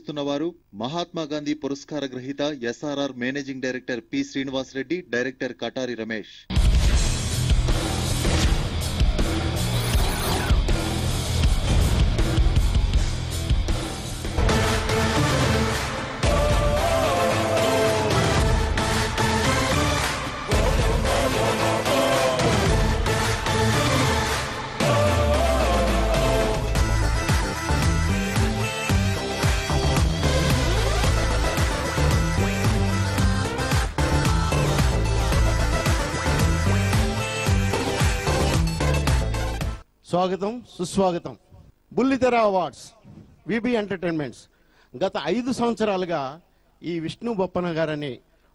అందిస్తున్నవారు మహాత్మా గాంధీ పురస్కార గ్రహీత SRR managing director P Srinivas Reddy, director Katari Ramesh. స్వాగతం, సుస్వాగతం. బుల్లితెర అవార్డ్స్, విబి ఎంటర్టైన్మెంట్స్ గత 5 సంవత్సరాలుగా ఈ విష్ణు బొప్పన గారని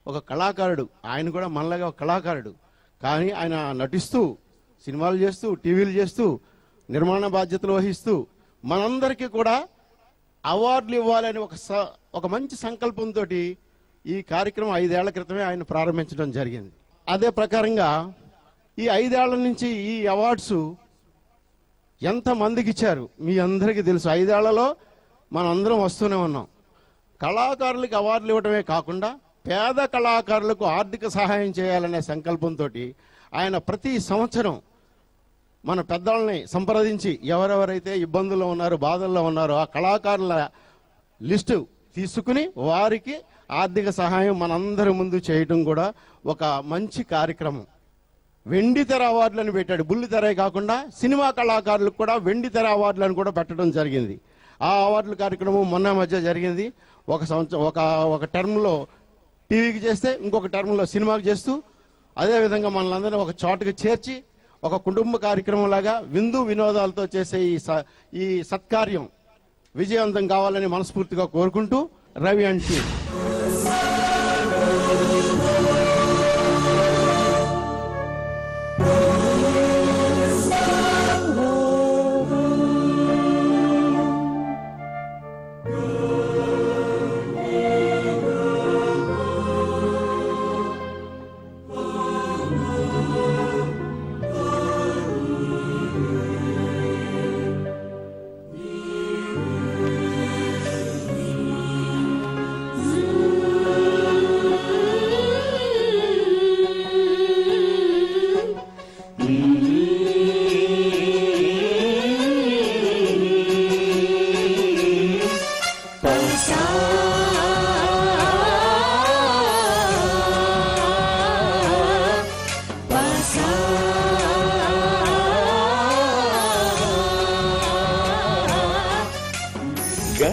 ఒక కళాకారుడు, ఆయన కూడా మనలాగా ఒక కళాకారుడు, కానీ ఆయన నటిస్తూ సినిమాలు చేస్తూ టీవీలు చేస్తూ నిర్మాణ బాధ్యతలు వహిస్తూ మనందరికీ కూడా అవార్డులు ఇవ్వాలని ఒక మంచి సంకల్పంతో ఈ కార్యక్రమం 5 ఏళ్ల క్రితమే ఆయన ప్రారంభించడం జరిగింది. అదే ప్రకారంగా ఈ 5 ఏళ్ల నుంచి ఈ అవార్డ్స్ ఎంతమందికి ఇచ్చారు మీ అందరికీ తెలుసు. 5 ఏళ్లలో మనం అందరం వస్తూనే ఉన్నాం. కళాకారులకు అవార్డులు ఇవ్వడమే కాకుండా పేద కళాకారులకు ఆర్థిక సహాయం చేయాలనే సంకల్పంతో ఆయన ప్రతి సంవత్సరం మన పెద్దవాళ్ళని సంప్రదించి ఎవరెవరైతే ఇబ్బందుల్లో ఉన్నారో, బాధల్లో ఉన్నారో ఆ కళాకారుల లిస్టు తీసుకుని వారికి ఆర్థిక సహాయం మనందరి ముందు చేయడం కూడా ఒక మంచి కార్యక్రమం. వెండితెర అవార్డులను పెట్టాడు. బుల్లితెరే కాకుండా సినిమా కళాకారులకు కూడా వెండితెర అవార్డులను కూడా పెట్టడం జరిగింది. ఆ అవార్డుల కార్యక్రమం మొన్న మధ్య జరిగింది. ఒక సంవత్సరం ఒక టర్మ్లో టీవీకి చేస్తే ఇంకొక టర్మ్లో సినిమాకి చేస్తూ అదేవిధంగా మనలందరినీ ఒక చోటుకి చేర్చి ఒక కుటుంబ కార్యక్రమం లాగా విందు వినోదాలతో చేసే ఈ సత్కార్యం విజయవంతం కావాలని మనస్ఫూర్తిగా కోరుకుంటూ రవి అండ్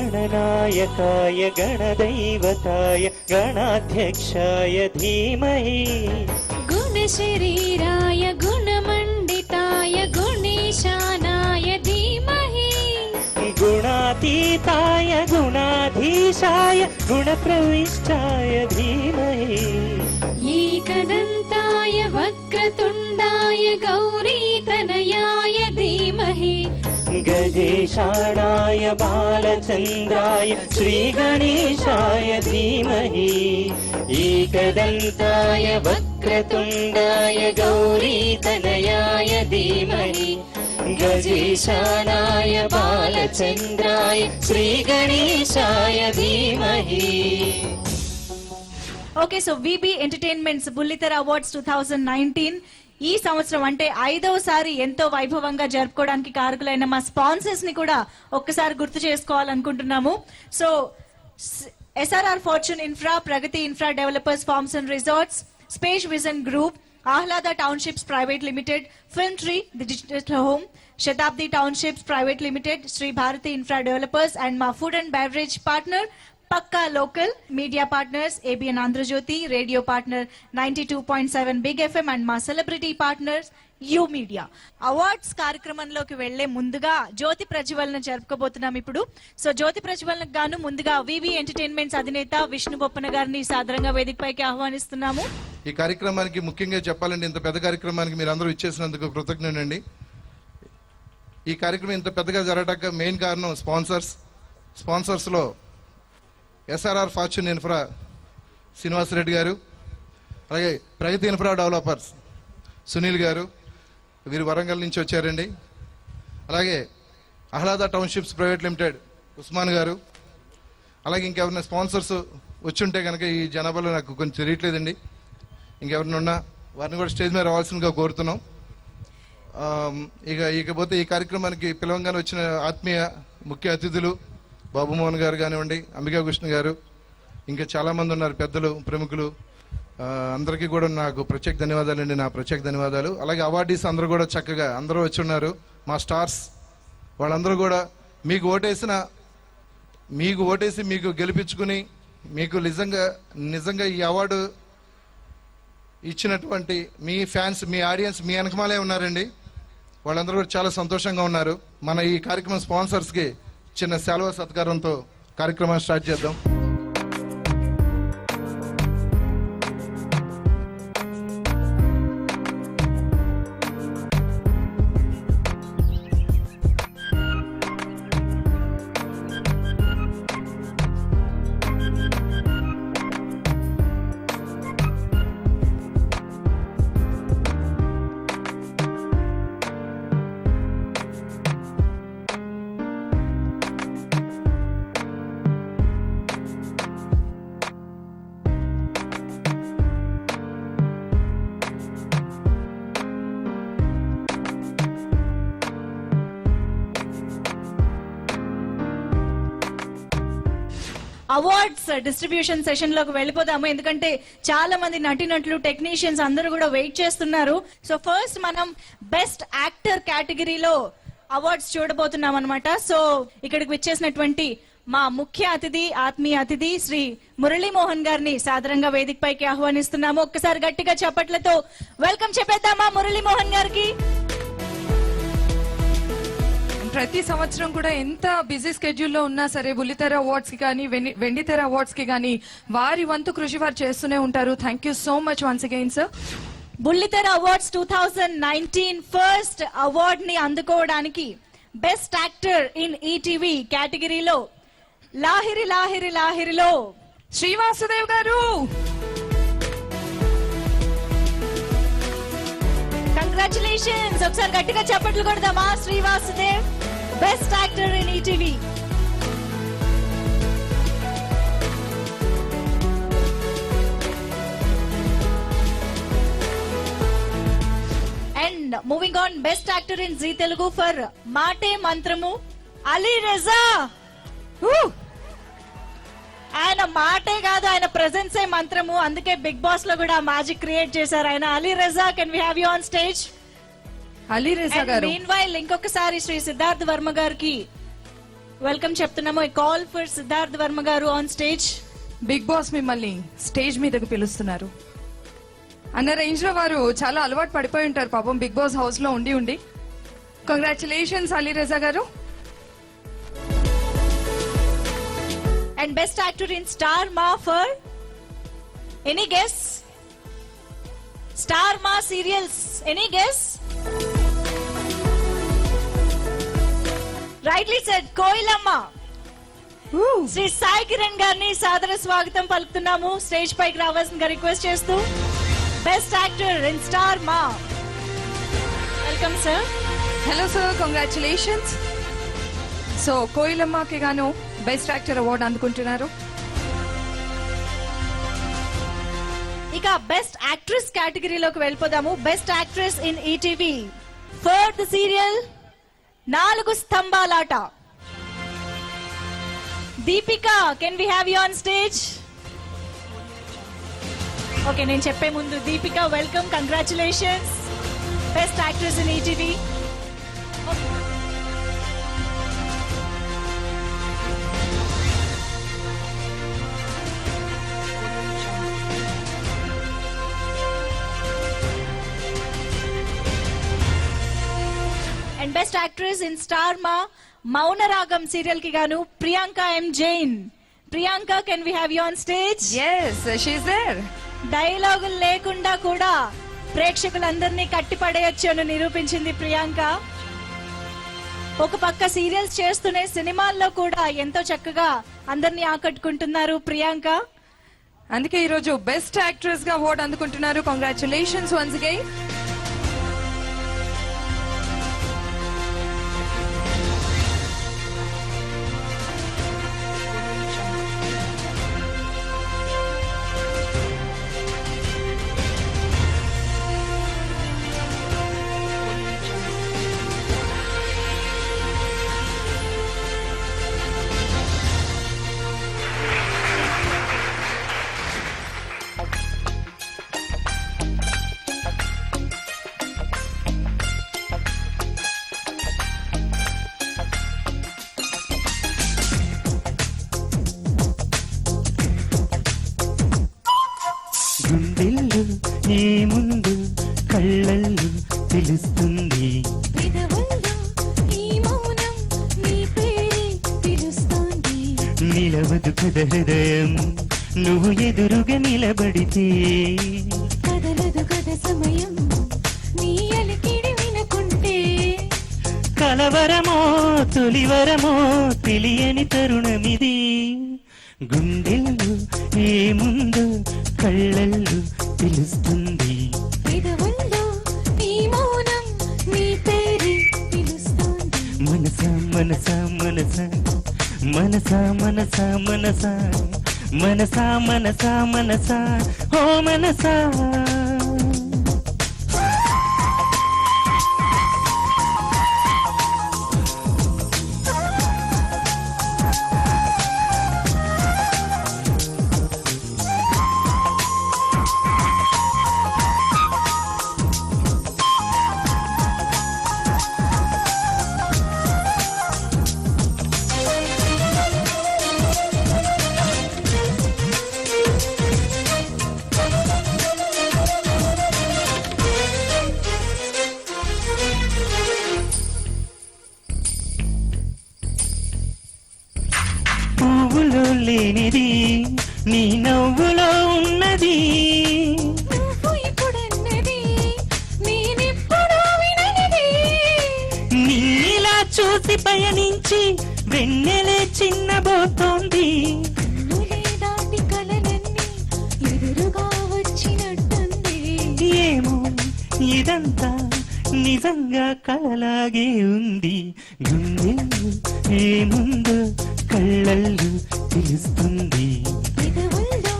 गणनायकाय गणदैवताय गणाध्यक्षाय धीमहि गुणशरीराय गुणमण्डिताय गुणेशानाय धीमहि गुणातीताय गुणाधीशाय गुणप्रविष्टाय धीमहि एकदन्ताय वक्रतुण्डाय गौरीतनयाय धीमहि गजेशाणाय बालचन्द्राय श्रीगणेशाय धीमहि एकदन्ताय वक्रतुण्डाय गौरीतनयाय धीमहि गजेशाणाय बालचन्द्राय श्रीगणेशाय धीमहि. Okay, so VB Entertainment's Bullitera Awards 2019 ఈ సంవత్సరం అంటే 5వసారి ఎంతో వైభవంగా జరుపుకోవడానికి కారకులైన మా స్పాన్సర్స్ ని కూడా ఒక్కసారి గుర్తు చేసుకోవాలనుకుంటున్నాము. So SRR Fortune Infra, Pragati Infra Developers Farms and Resorts, Space Vision Group, Ahlada Townships Private Limited, Film Tree, The Digital Home, Shatabdi Townships Private Limited, Sri Bharati Infra Developers and మా food and beverage partner Pakka local, media partners ABN Andhra Jyothi, radio partner 92.7 big FM and మా celebrity partners you media. Awards కార్యక్రమంలోకి వెళ్లే ముందుగా జ్యోతి ప్రజ్వలన జరుపుకోబోతున్నాం ఇప్పుడు. So జ్యోతి ప్రజ్వలనకు గాను ముందుగా వివి entertainments అధినేత విష్ణు బొప్పన గారిని సాదరంగా వేదికపైకి ఆహ్వానిస్తున్నాము. ఈ కార్యక్రమానికి ముఖ్యంగా చెప్పాలంటే ఇంత పెద్ద కార్యక్రమానికి మీరు అందరూ ఇచ్చేసినందుకు కృతజ్ఞనండి. ఈ కార్యక్రమం ఇంత పెద్దగా జరగడానికి మెయిన్ కారణం స్పాన్సర్స్లో SRR fortune infra Srinivas Reddy గారు, అలాగే ప్రగతి ఇన్ఫ్రా డెవలపర్స్ సునీల్ గారు, వీరు వరంగల్ నుంచి వచ్చారండి. అలాగే ఆహ్లాద టౌన్షిప్స్ ప్రైవేట్ లిమిటెడ్ ఉస్మాన్ గారు, అలాగే ఇంకెవరైనా స్పాన్సర్స్ వచ్చి ఉంటే కనుక ఈ జనాభాలో నాకు కొంచెం తెలియట్లేదండి. ఇంకెవరైనా ఉన్నా వారిని కూడా స్టేజ్ మీద రావాల్సిందిగా కోరుతున్నాం. ఇకపోతే ఈ కార్యక్రమానికి పిలవంగానే వచ్చిన ఆత్మీయ ముఖ్య అతిథులు బాబుమోహన్ గారు కానివ్వండి, అంబికా కృష్ణ గారు, ఇంకా చాలామంది ఉన్నారు పెద్దలు, ప్రముఖులు, అందరికీ కూడా నాకు ప్రత్యేక ధన్యవాదాలండి. నా ప్రత్యేక ధన్యవాదాలు. అలాగే అవార్డీస్ అందరూ కూడా చక్కగా అందరూ వచ్చి ఉన్నారు. మా స్టార్స్ వాళ్ళందరూ కూడా మీకు ఓటేసి మీకు గెలిపించుకుని మీకు నిజంగా ఈ అవార్డు ఇచ్చినటువంటి మీ ఫ్యాన్స్, మీ ఆడియన్స్ మీ వెనకమాలే ఉన్నారండి. వాళ్ళందరూ కూడా చాలా సంతోషంగా ఉన్నారు. మన ఈ కార్యక్రమం స్పాన్సర్స్కి చిన్న సెలవు సత్కారంతో కార్యక్రమాన్ని స్టార్ట్ చేద్దాం. అవార్డ్స్ డిస్ట్రిబ్యూషన్ సెషన్ లోకి వెళ్ళిపోదాము, ఎందుకంటే చాలా మంది నటినట్లు టెక్నీషియన్స్ అందరూ కూడా వెయిట్ చేస్తున్నారు. సో ఫస్ట్ మనం బెస్ట్ యాక్టర్ కేటగిరీలో అవార్డ్స్ చూడబోతున్నాం అనమాట. సో ఇక్కడికి విచ్చేసినటువంటి మా ముఖ్య అతిథి, ఆత్మీయ అతిథి శ్రీ మురళీమోహన్ గారిని సాదరంగా వేదికపైకి ఆహ్వానిస్తున్నాము. ఒక్కసారి గట్టిగా చప్పట్లతో వెల్కమ్ చెప్పేద్దామా మురళీమోహన్ గారికి. ప్రతి సంవత్సరం కూడా ఎంత బిజీ స్కెడ్యూల్లో ఉన్నా సరే బుల్లితెర అవార్డ్స్ కి కానీ వెండితెర అవార్డ్స్ కి కానీ వారి వంతు కృషి వారు చేస్తూనే ఉంటారు. Thank you so much once again sir. బుల్లితెర అవార్డ్స్ 2019 ఫస్ట్ అవార్డ్ ని అందుకోవడానికి బెస్ట్ యాక్టర్ ఇన్ ఈటీవీ కేటగిరీలో లాహిరి లాహిరి లాహిరిలో శ్రీవాసుదేవ్ గారు. కంగ్రాచులేషన్స్. ఒకసారి గట్టిగా చప్పట్లు కొడదామా శ్రీవాసుదేవ్, best actor in ETV. And moving on, best actor in G Telugu for మాటే మంత్రము అలీ రజా. ఆయన మాటే కాదు, ఆయన ప్రెజెన్సే మంత్రము. అందుకే బిగ్ బాస్ లో కూడా మ్యాజిక్ క్రియేట్ చేశారు ఆయన. Ali Raza, can we have you on stage? Ali Raza గారు. మీన్వైల్ ఇంకొకసారి శ్రీ సిద్ధార్థ్ వర్మ గారికి వెల్కమ్ చెప్తున్నాము. కాల్ ఫర్ సిద్ధార్థ్ వర్మ గారు ఆన్ స్టేజ్. బిగ్ బాస్ మిమ్మల్ని స్టేజ్ మీదకు పిలుస్తున్నారు. అన్న రేంజ్ లో వారు చాలా అలవాటు పడిపోయి ఉంటారు పాపం బిగ్ బాస్ హౌస్ లో ఉండి. కంగ్రాచులేషన్స్ అలీ రజా గారు. And best actor in Star Ma for any guess? Star Ma serials, any guess? Rightly said, Koilamma. Shri Sai Kiran గారిని సాదర స్వాగతం పలుకుతున్నాము. స్టేజ్ పైకి రావాల్సిందిగా రిక్వెస్ట్ చేస్తూ best actor in Star Maa. Welcome sir. Hello sir, congratulations. So కోయిలమ్మకి గాను బెస్ట్ యాక్టర్ అవార్డు అందుకుంటున్నారు. ఇక best actress కేటగిరీలోకి వెళ్ళిపోదాము. Best actress in ETV for the serial 4 Stambhalata. Deepika, can we have you on stage? Okay, నేను చెప్పే ముందు Deepika welcome, congratulations, best actress in ETV. And best actress in Star Maa Mounaragam serial కి గాను Priyanka M Jain. Priyanka, can we have you on stage? yes she is there. డైలాగులు లేకుండా కూడా ప్రేక్షకులందరినీ కట్టిపడేయొచ్చు అని నిరూపించింది ప్రియాంక. ఒక పక్క సీరియల్స్ చేస్తూనే సినిమాల్లో కూడా ఎంతో చక్కగా అందరినీ ఆకట్టుకుంటున్నారు ప్రియాంక. అందుకే ఈ రోజు బెస్ట్ యాక్ట్రెస్ గా అవార్డు అందుకుంటున్నారు. Congratulations once again. హృదయం నువ్వు ఎదురుగా నిలబడితే కదలదు కద సమయం నీ అలికిడి వినకుంటే కలవరమో తొలివరమో తెలియని తరుణమిది గుండెల్లో ఏముందో కళ్ళల్లో తెలుస్తుంది పెదవుల్లో నీ మౌనం నీ పేరు పిలుస్తోంది మనసా మనసా మనసా మనసా మనసా మనసా మనసా మనసా మనసా ఓ మనసా పువ్వులో లేనిది నీ నవ్వులో ఉన్నది నువ్వు ఇప్పుడన్నది నేనెప్పుడూ విననిది నీలా చూసి పయనించి వెన్నెలే చిన్నబోతోంది నులే దాటి కలలన్నీ ఎదురుగా వచ్చినట్టుంది ఏమో ఇదంతా నిజంగా కలలాగే ఉంది గుండెల్లో ఏముందో కళ్ళల్లో తెలుస్తుంది పెదవుల్లో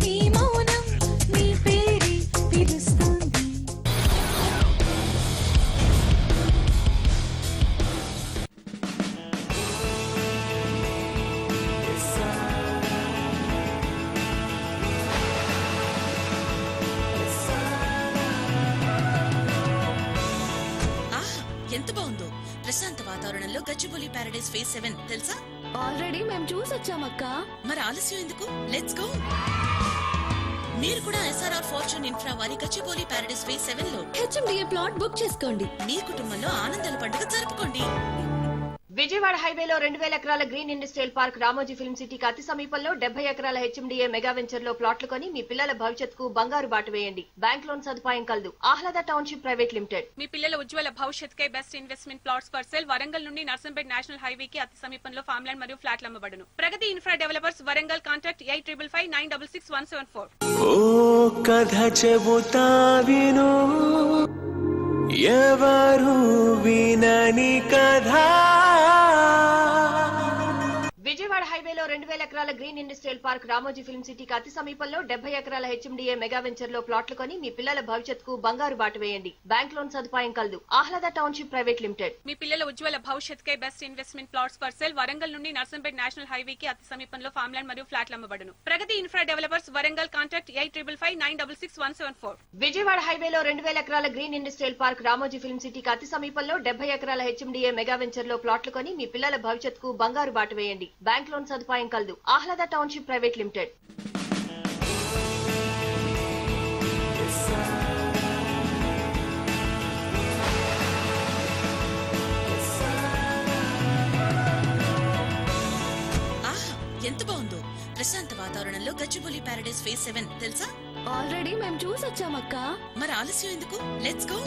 నీ మౌనం నీ పేరు పిలుస్తోంది ఎంత బాగుందో ప్రశాంత వాతావరణంలో గచ్చిబౌలి ప్యారడైస్ ఫేజ్ 7 తెలుసా? ఆల్రెడీ మేము చూసొచ్చామక్క మరి ఆలస్యం ఎందుకు? Let's go. మీరు కూడా ఎస్ఆర్ఆర్ ఫార్చ్యూన్ ఇన్ఫ్రా వారి గచ్చిబౌలి ప్యారడైస్ ఫేజ్ 7 లో హెచ్ఎండిఏ ప్లాట్ బుక్ చేసుకోండి మీ కుటుంబంలో ఆనందాల పండుగ జరుపుకోండి. విజయవాడ హైవేలో 2000 ఎకరాల green industrial park Ramoji film సిటీకి అతి సమీపంలో 70 ఎకరాల హెచ్ఎండిఏ మెగా వెంచర్ లో ప్లాట్లు కొని మీ పిల్లల భవిష్యత్తుకు బంగారు బాట వేయండి. బ్యాంక్ లోన్ సదుపాయం కలదు. Ahlada township private limited. మీ పిల్లల ఉజ్వల భవిష్యత్తుకే best investment plots for sale. Warangal నుండి నర్సంపేట్ నేషనల్ హైవే కి అతి సమీపంలో ఫామ్ ల్యాండ్ మరియు ఫ్లాట్లు అమ్మబడును. Pragathi infra developers Warangal. Contact 8555966174. ఓ కథ చెబుతా విను ఎవరు వినని కథ. విజయవాడ హైవేలో 2000 ఎకరాల green industrial park Ramoji film సిటీకి అతి సమీపంలో 70 ఎకరాల హెచ్ఎండిఏ మెగా వెంచర్ లో ప్లాట్లు కొని మీ పిల్లల భవిష్యత్తుకు బంగారు బాట వేయండి. బ్యాంక్ లోన్ సదుపాయం కలదు. Ahlada township private limited. మీ పిల్లల ఉజ్వల భవిష్యత్తుకే best investment plots for sale. Warangal నుండి నర్సంపేట్ నేషనల్ హైవే కి అతి సమీపంలో ఫామ్ ల్యాండ్ మరియు ఫ్లాట్లు అమ్మబడును. Pragathi infra developers Warangal. Contact 8555966174. Vijayawada హైవేలో 2000 ఎకరాల green industrial park Ramoji film సిటీకి అతి సమీపంలో 70 ఎకరాల హెచ్ఎండిఏ మెగా వెంచర్ లో ప్లాట్లు కొని మీ పిల్లల భవిష్యత్తుకు బంగారు బాట వేయండి. బ్యాంక్ లోన్ సదుపాయం కలదు. Ahlada township private limited. ఎంత బాగుందో ప్రశాంత వాతావరణంలో గచ్చిబౌలి ప్యారడైస్ ఫేజ్ 7 తెలుసా? ఆల్రెడీ మేము చూసొచ్చామక్క మరి ఆలస్యం ఎందుకు? Let's go.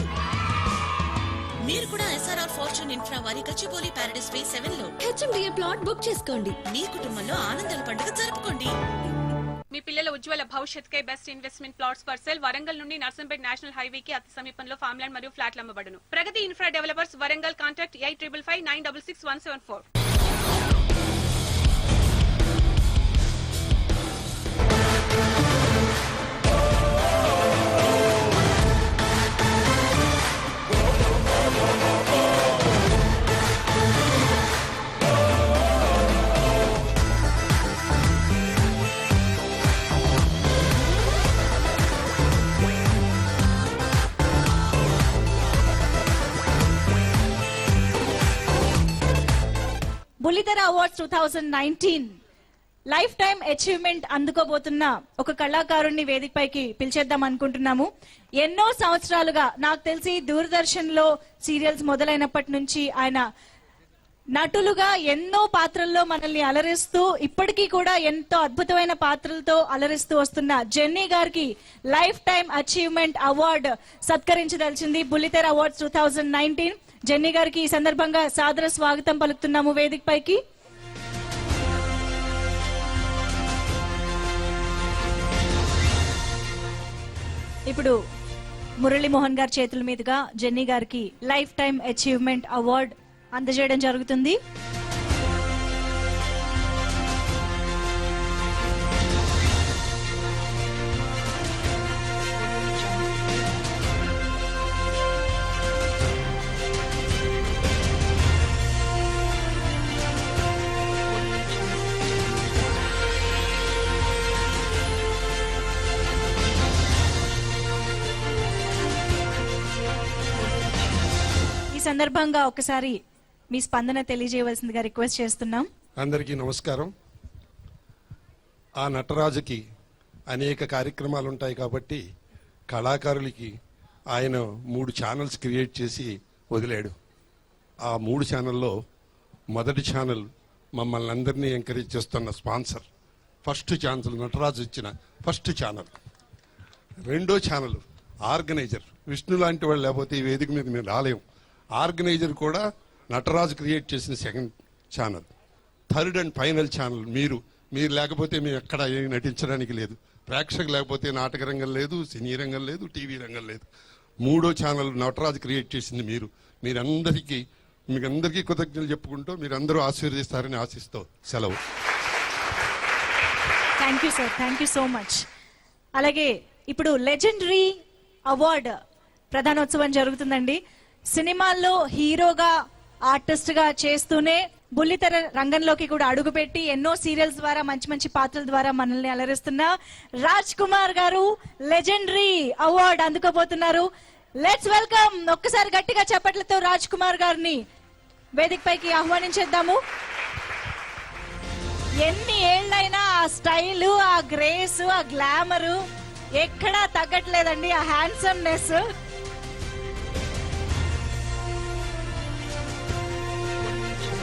మీరు కూడా ఎస్ఆర్ఆర్ ఫార్చ్యూన్ ఇన్ఫ్రా వారి గచ్చిబౌలి ప్యారడైస్ ఫేజ్ 7 లో హెచ్ఎండిఏ ప్లాట్ బుక్ చేసుకోండి మీ కుటుంబంలో ఆనందాల పండుగ జరుపుకోండి. మీ పిల్లల ఉజ్వల భవిష్యత్తుకే best investment plots for sale. Warangal నుండి నర్సంపేట్ నేషనల్ హైవే కి అతి సమీపంలో ఫామ్ ల్యాండ్ మరియు ఫ్లాట్లు అమ్మబడును. Pragathi infra developers Warangal. Contact 8555966174. బుల్లితెర అవార్డ్స్ 2019 లైఫ్ టైం అచీవ్మెంట్ అందుకోబోతున్న ఒక కళాకారుణ్ణి వేదికపైకి పిలిచేద్దాం అనుకుంటున్నాము. ఎన్నో సంవత్సరాలుగా నాకు తెలిసి దూరదర్శన్ లో సీరియల్స్ మొదలైనప్పటి నుంచి ఆయన నటులుగా ఎన్నో పాత్రల్లో మనల్ని అలరిస్తూ ఇప్పటికీ కూడా ఎంతో అద్భుతమైన పాత్రలతో అలరిస్తూ వస్తున్న జెన్నీ గారికి లైఫ్ టైం అచీవ్మెంట్ అవార్డు సత్కరించదలిచింది బుల్లితెర అవార్డ్స్ 2019. జెన్నీ గారికి ఈ సందర్భంగా సాదర స్వాగతం పలుకుతున్నాము వేదిక పైకి. ఇప్పుడు మురళీమోహన్ గారి చేతుల మీదుగా జెన్నీ గారికి లైఫ్ టైం అచీవ్మెంట్ అవార్డు అందజేయడం జరుగుతుంది. ఈ సందర్భంగా ఒకసారి మీ స్పందన తెలియజేయవలసిందిగా రిక్వెస్ట్ చేస్తున్నాం. అందరికీ నమస్కారం. ఆ నటరాజుకి అనేక కార్యక్రమాలు ఉంటాయి కాబట్టి కళాకారులకి ఆయన 3 ఛానల్స్ క్రియేట్ చేసి వదిలాడు. ఆ 3 ఛానల్లో మొదటి ఛానల్ మమ్మల్ని అందరినీ ఎంకరేజ్ చేస్తున్న స్పాన్సర్, ఫస్ట్ ఛానల్ నటరాజు ఇచ్చిన ఫస్ట్ ఛానల్. రెండో ఛానల్ ఆర్గనైజర్, విష్ణు లాంటి వాళ్ళు లేకపోతే ఈ వేదిక మీద మేము రాలేము. ఆర్గనైజర్ కూడా నటరాజు క్రియేట్ చేసిన second channel. Third and final channel మీరు లేకపోతే మేము ఎక్కడ నటించడానికి లేదు. ప్రేక్షకులు లేకపోతే నాటక రంగం లేదు, సినీ రంగం లేదు, టీవీ రంగం లేదు. 3వ ఛానల్ నటరాజు క్రియేట్ చేసింది మీరు. మీకు అందరికీ కృతజ్ఞతలు చెప్పుకుంటూ మీరందరూ ఆశీర్వదిస్తారని ఆశిస్తూ సెలవు. Thank you sir, thank you so much. అలాగే ఇప్పుడు లెజెండరీ అవార్డు ప్రధానోత్సవం జరుగుతుందండి. సినిమాల్లో హీరోగా ఆర్టిస్ట్ గా చేస్తూనే బుల్లితెర రంగంలోకి కూడా అడుగుపెట్టి ఎన్నో సీరియల్స్ ద్వారా మంచి మంచి పాత్రల ద్వారా మనల్ని అలరిస్తున్న రాజ్ కుమార్ గారు లెజెండరీ అవార్డు అందుకోబోతున్నారు. లెట్స్ వెల్కమ్, ఒక్కసారి గట్టిగా చప్పట్లతో రాజ్ కుమార్ గారిని వేదిక పైకి ఆహ్వానించేద్దాము. ఎన్ని ఏళ్ళైనా ఆ స్టైలు, ఆ గ్రేస్, ఆ గ్లామరు ఎక్కడా తగ్గట్లేదండి. ఆ హ్యాండ్సమ్నెస్.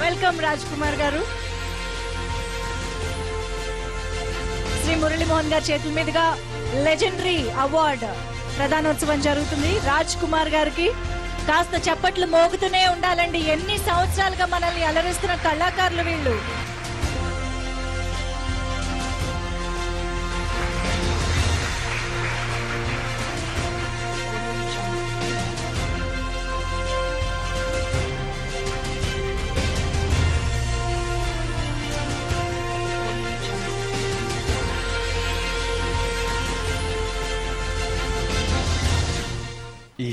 వెల్కమ్ రాజ్ కుమార్ గారు. శ్రీ మురళీమోహన్ గారి చేతుల మీదుగా లెజెండరీ అవార్డు ప్రధానోత్సవం జరుగుతుంది. రాజ్ కుమార్ గారికి కాస్త చప్పట్లు మోగుతూనే ఉండాలండి. ఎన్ని సంవత్సరాలుగా మనల్ని అలరిస్తున్న కళాకారులు వీళ్ళు. ఈ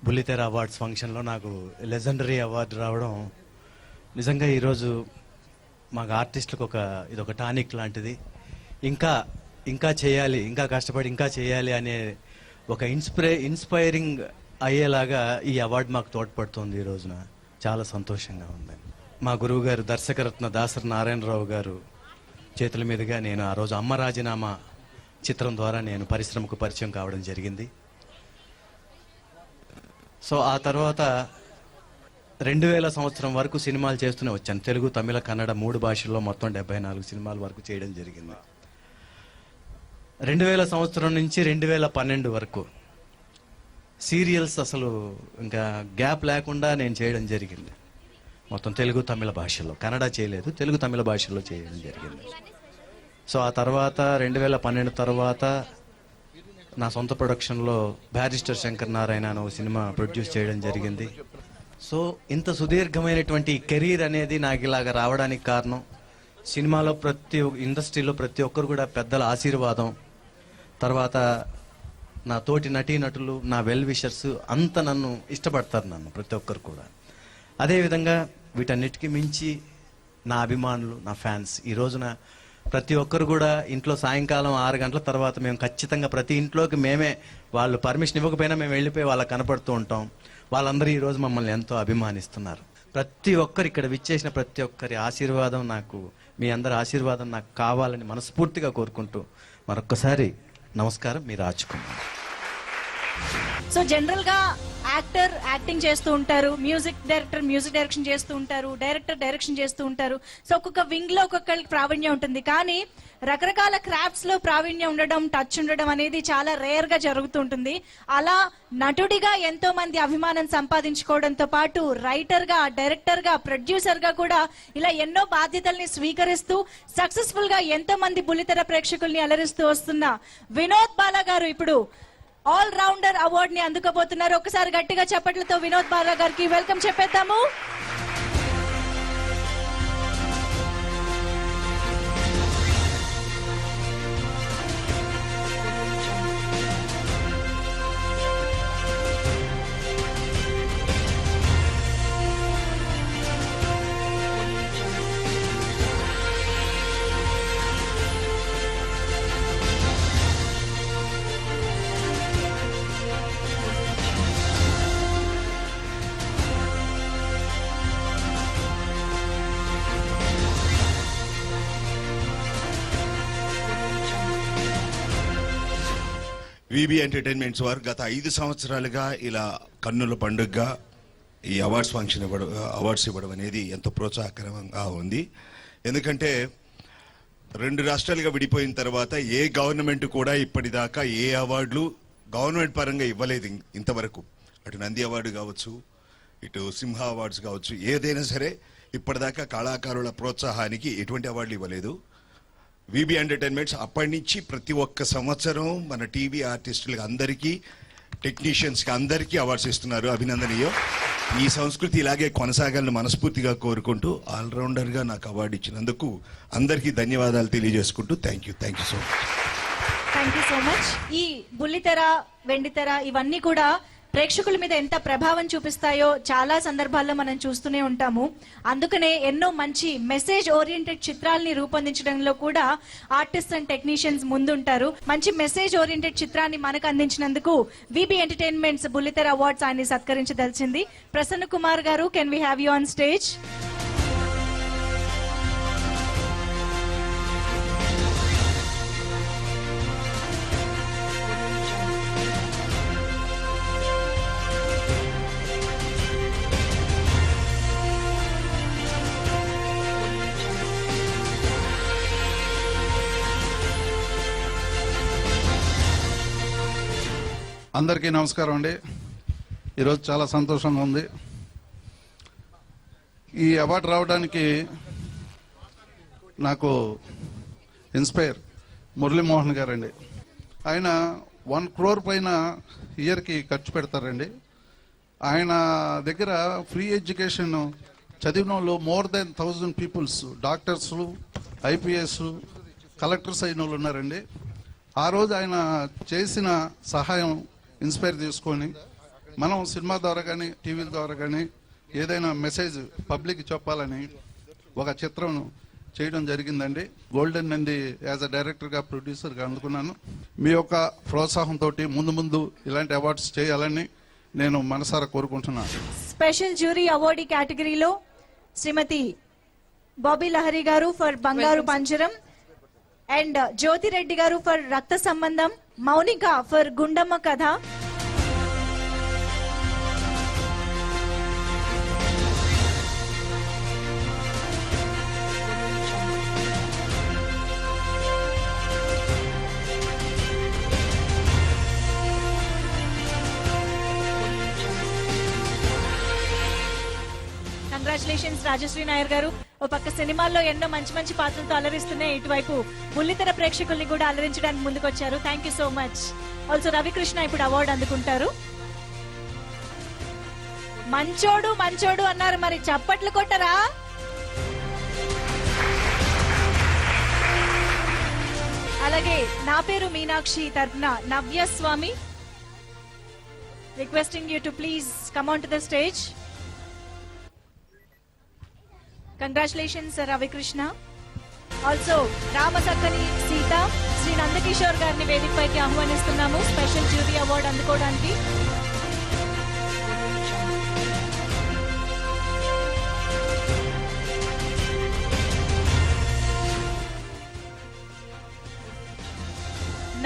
బుల్లితెర అవార్డ్స్ ఫంక్షన్లో నాకు లెజెండరీ అవార్డు రావడం నిజంగా ఈరోజు మాకు ఆర్టిస్టులకు ఇదొక టానిక్ లాంటిది. ఇంకా చేయాలి, ఇంకా కష్టపడి ఇంకా చేయాలి అనే ఒక ఇన్స్పైరింగ్ అయ్యేలాగా ఈ అవార్డు మాకు తోడ్పడుతుంది. ఈ రోజున చాలా సంతోషంగా ఉంది. మా గురువు గారు దర్శకరత్న దాసరి నారాయణరావు గారు చేతుల మీదుగా నేను ఆ రోజు అమ్మ రాజీనామా చిత్రం ద్వారా నేను పరిశ్రమకు పరిచయం కావడం జరిగింది. సో ఆ తర్వాత 2000 సంవత్సరం వరకు సినిమాలు చేస్తూనే వచ్చాను. తెలుగు, తమిళ, కన్నడ 3 భాషల్లో మొత్తం 74 సినిమాల వరకు చేయడం జరిగింది. 2000 సంవత్సరం నుంచి 2012 వరకు సీరియల్స్ అసలు ఇంకా గ్యాప్ లేకుండా నేను చేయడం జరిగింది. మొత్తం తెలుగు, తమిళ భాషల్లో. కన్నడ చేయలేదు, తెలుగు, తమిళ భాషల్లో చేయడం జరిగింది. సో ఆ తర్వాత 2012 తర్వాత నా సొంత ప్రొడక్షన్లో బ్యారిస్టర్ శంకర్ నారాయణ అనే సినిమా ప్రొడ్యూస్ చేయడం జరిగింది. సో ఇంత సుదీర్ఘమైనటువంటి కెరీర్ అనేది నాకు ఇలాగ రావడానికి కారణం సినిమాలో ఇండస్ట్రీలో ప్రతి ఒక్కరు కూడా పెద్దల ఆశీర్వాదం, తర్వాత నా తోటి నటీనటులు, నా వెల్ విషర్స్ అంతా నన్ను ఇష్టపడతారు, నన్ను ప్రతి ఒక్కరు కూడా. అదేవిధంగా వీటన్నిటికీ మించి నా అభిమానులు, నా ఫ్యాన్స్. ఈ రోజున ప్రతి ఒక్కరు కూడా ఇంట్లో సాయంకాలం 6 గంటల తర్వాత మేము ఖచ్చితంగా ప్రతి ఇంట్లోకి మేమే, వాళ్ళు పర్మిషన్ ఇవ్వకపోయినా మేము వెళ్ళిపోయి వాళ్ళకి కనపడుతూ ఉంటాం. వాళ్ళందరూ ఈరోజు మమ్మల్ని ఎంతో అభిమానిస్తున్నారు. ప్రతి ఒక్కరు ఇక్కడ విచ్చేసిన ప్రతి ఒక్కరి ఆశీర్వాదం నాకు, మీ అందరి ఆశీర్వాదం నాకు కావాలని మనస్ఫూర్తిగా కోరుకుంటూ మరొక్కసారి నమస్కారం. మీ రాజ్ కుమార్. సో జనరల్ గా యాక్టర్ యాక్టింగ్ చేస్తూ ఉంటారు, మ్యూజిక్ డైరెక్టర్ మ్యూజిక్ డైరెక్షన్ చేస్తూ ఉంటారు, డైరెక్టర్ డైరెక్షన్ చేస్తూ ఉంటారు. సో ఒక్కొక్క వింగ్ లో ఒక్కొక్కరికి ప్రావీణ్యం ఉంటుంది. కానీ రకరకాల క్రాఫ్ట్స్ లో ప్రావీణ్యం ఉండడం, టచ్ ఉండడం అనేది చాలా రేర్ గా జరుగుతుంటుంది. అలా నటుడిగా ఎంతో మంది అభిమానం సంపాదించుకోవడంతో పాటు రైటర్ గా, డైరెక్టర్ గా, ప్రొడ్యూసర్ గా కూడా ఇలా ఎన్నో బాధ్యతల్ని స్వీకరిస్తూ సక్సెస్ఫుల్ గా ఎంతో మంది బుల్లితెర ప్రేక్షకుల్ని అలరిస్తూ వస్తున్న వినోద్ బాలా గారు ఇప్పుడు ఆల్ రౌండర్ అవార్డ్ ని అందుకోబోతున్నారు. ఒకసారి గట్టిగా చప్పట్లతో వినోద్ బాలా గారికి వెల్కమ్ చెప్పేద్దాము. విబి ఎంటర్టైన్మెంట్స్ వారు గత 5 సంవత్సరాలుగా ఇలా కన్నుల పండుగగా ఈ అవార్డ్స్ ఇవ్వడం అనేది ఎంతో ప్రోత్సాహకరంగా ఉంది. ఎందుకంటే 2 రాష్ట్రాలుగా విడిపోయిన తర్వాత ఏ గవర్నమెంట్ కూడా ఇప్పటిదాకా ఏ అవార్డులు గవర్నమెంట్ పరంగా ఇవ్వలేదు ఇంతవరకు. అటు నంది అవార్డు కావచ్చు, ఇటు సింహ అవార్డ్స్ కావచ్చు, ఏదైనా సరే ఇప్పటిదాకా కళాకారుల ప్రోత్సాహానికి ఎటువంటి అవార్డులు ఇవ్వలేదు. విబి ఎంటర్టైన్మెంట్స్ అప్పటి నుంచి ప్రతి ఒక్క సంవత్సరం మన టీవీ ఆర్టిస్టులకు అందరికీ, టెక్నీషియన్స్కి అందరికీ అవార్డ్స్ ఇస్తున్నారు. అభినందనీయం. ఈ సంస్కృతి ఇలాగే కొనసాగాలని మనస్ఫూర్తిగా కోరుకుంటూ ఆల్రౌండర్గా నాకు అవార్డు ఇచ్చినందుకు అందరికీ ధన్యవాదాలు తెలియజేసుకుంటూ thank you so much. Thank you so much. ఈ బుల్లితెర, వెండితెర ఇవన్నీ కూడా ప్రేక్షకుల మీద ఎంత ప్రభావం చూపిస్తాయో చాలా సందర్భాల్లో మనం చూస్తూనే ఉంటాము. అందుకనే ఎన్నో మంచి మెసేజ్ ఓరియంటెడ్ చిత్రాల్ని రూపొందించడంలో కూడా ఆర్టిస్ట్ అండ్ టెక్నీషియన్స్ ముందుంటారు. మంచి మెసేజ్ ఓరియంటెడ్ చిత్రాన్ని మనకు అందించినందుకు విబి ఎంటర్టైన్మెంట్స్ బుల్లితెర అవార్డ్స్ ఆయన్ని సత్కరించదలిచింది. ప్రసన్న కుమార్ గారు, can we have you on stage? అందరికీ నమస్కారం అండి. ఈరోజు చాలా సంతోషంగా ఉంది. ఈ అవార్డు రావడానికి నాకు ఇన్స్పైర్ మురళీమోహన్ గారండి. ఆయన 1 crore పైన ఇయర్కి ఖర్చు పెడతారండి. ఆయన దగ్గర ఫ్రీ ఎడ్యుకేషన్ చదివిన వాళ్ళు more than 1000 peoples, doctors, IPS, collectors అయిన వాళ్ళు ఉన్నారండి. ఆ రోజు ఆయన చేసిన సహాయం ఇన్స్పైర్ తీసుకొని మనం సినిమా ద్వారా కానీ, టీవీల ద్వారా కానీ ఏదైనా మెసేజ్ పబ్లిక్ చెప్పాలని ఒక చిత్రం చేయడం జరిగిందండి. గోల్డెన్ నంది యాజ్ అ డైరెక్టర్గా, ప్రొడ్యూసర్గా అందుకున్నాను. మీ యొక్క ప్రోత్సాహంతో ముందు ఇలాంటి అవార్డ్స్ చేయాలని నేను మనసారా కోరుకుంటున్నాను. స్పెషల్ జ్యూరీ అవార్డు కేటగిరీలో శ్రీమతి బాబీ లహరి గారు ఫర్ బంగారు పంజరం, అండ్ జ్యోతి రెడ్డి గారు ఫర్ రక్త సంబంధం, మౌనిక ఫర్ గుండమ్మ కథ, కంగ్రాచులేషన్స్ రాజశ్రీ నాయర్ గారు. ఓ పక్క సినిమాల్లో ఎన్నో మంచి పాత్రలతో అలరిస్తున్నాయి, ఇటువైపు బుల్లితెర ప్రేక్షకుల్ని కూడా అలరించడానికి ముందుకొచ్చారు. Thank you so much. Also Ravikrishna ఇప్పుడు అవార్డు అందుకుంటారు. మంచోడు అన్నారు, మరి చప్పట్లు కొట్టరా? అలాగే నా పేరు మీనాక్షి తరఫున Navya Swamy, requesting you to please come on to the stage. Congratulations Ravikrishna. Also Ramasakkani Seetha, Sri Nandakishore గారిని వేదికపైకి ఆహ్వానిస్తున్నాము స్పెషల్ జ్యూరీ అవార్డు అందుకోవడానికి.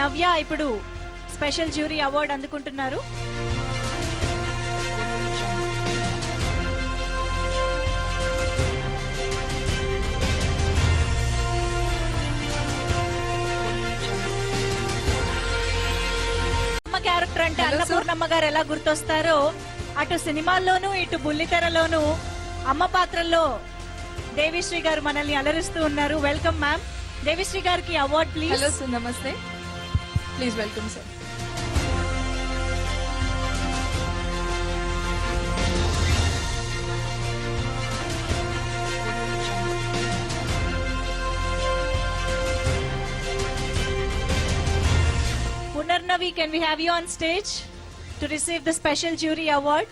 నవ్య ఇప్పుడు స్పెషల్ జ్యూరీ అవార్డు అందుకుంటున్నారు. డైరెక్టర్ అంటే Hello, sir. అన్నపూర్ణమ్మ గారు ఎలా గుర్తొస్తారో అటు సినిమాల్లోనూ ఇటు బుల్లితెరలోనూ అమ్మ పాత్రల్లో దేవిశ్రీ గారు మనల్ని అలరిస్తూ ఉన్నారు. Welcome ma'am. దేవిశ్రీ గారికి అవార్డ్ ప్లీజ్. హలో సార్, నమస్తే. Please welcome sir. Punarnavi, can we have you on stage to receive the special jury award?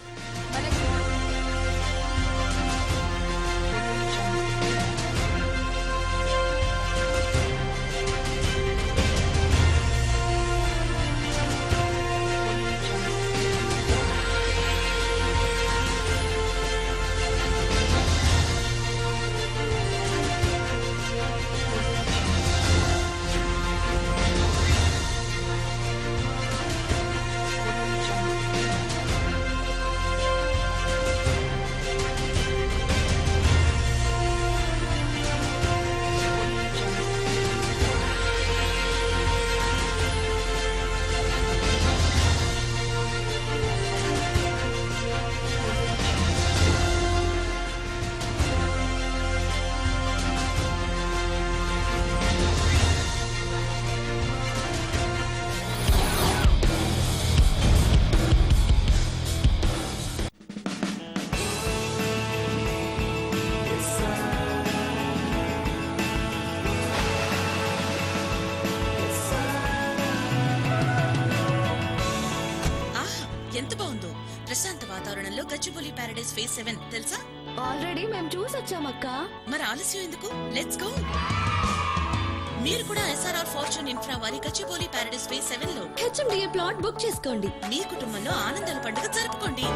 ఎంత బాగుందో. ప్రశాంత వాతావరణంలో గచ్చిబౌలి ప్యారడైస్ ఫేజ్ 7 తెలుసా? ఆల్రెడీ మేము చూసి వచ్చామక్క. మరి ఆలస్యం ఎందుకు? Let's go. మీరు కూడా ఎస్ఆర్ఆర్ ఫార్చ్యూన్ ఇన్ఫ్రా వారి గచ్చిబౌలి ప్యారడైస్ ఫేజ్ 7 లో హెచ్ఎండిఏ ప్లాట్ బుక్ చేసుకోండి. మీ కుటుంబంలో ఆనందాల పండుగ జరుపుకోండి.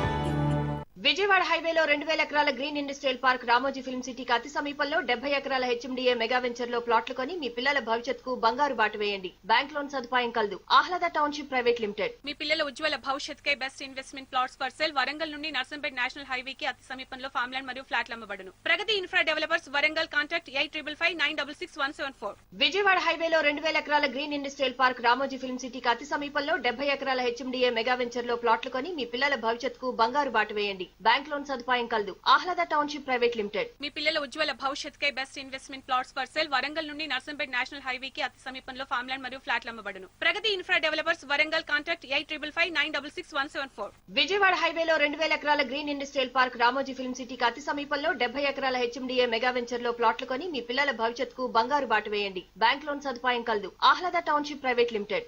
విజయవాడ హైవేలో 2000 ఎకరాల green industrial park Ramoji film సిటీకి అతి సమీపంలో 70 ఎకరాల హెచ్ఎండిఏ మెగా వెంచర్ లో ప్లాట్లు కొని మీ పిల్లల భవిష్యత్తుకు బంగారు బాట వేయండి. బ్యాంక్ లోన్ సదుపాయం కలదు. Ahlada township private limited. మీ పిల్లల ఉజ్వల భవిష్యత్కై best investment plots for sale. Warangal నుండి నర్సంపేట్ నేషనల్ హైవే కి అతి సమీపంలో ఫామ్ ల్యాండ్ మరియు ఫ్లాట్లు అమ్మబడును. Pragathi infra developers Warangal. Contact 8555966174. Vijayawada హైవేలో 2000 ఎకరాల green industrial park Ramoji film సిటీకి అతి సమీపంలో 70 ఎకరాల హెచ్ఎండిఏ మెగా వెంచర్ లో ప్లాట్లు కొని మీ పిల్లల భవిష్యత్తుకు బంగారు బాట వేయండి. బ్యాంక్ లోన్ సదుపాయం కలదు. Ahlada township private limited. మీ పిల్లల ఉజ్వల భవిష్యత్కై best investment plots for sale. Warangal నుండి నర్సంపేట్ నేషనల్ హైవే కి అతి సమీపంలో ఫామ్ ల్యాండ్ మరియు ఫ్లాట్లు అమ్మబడును. Pragathi infra developers Warangal. Contact 8555966174. Vijayawada హైవేలో 2000 ఎకరాల green industrial park Ramoji film సిటీకి అతి సమీపంలో 70 ఎకరాల హెచ్ఎండిఏ మెగా వెంచర్ లో ప్లాట్లు కొని మీ పిల్లల భవిష్యత్తుకు బంగారు బాట వేయండి. బ్యాంక్ లోన్ సదుపాయం కలదు. Ahlada township private limited.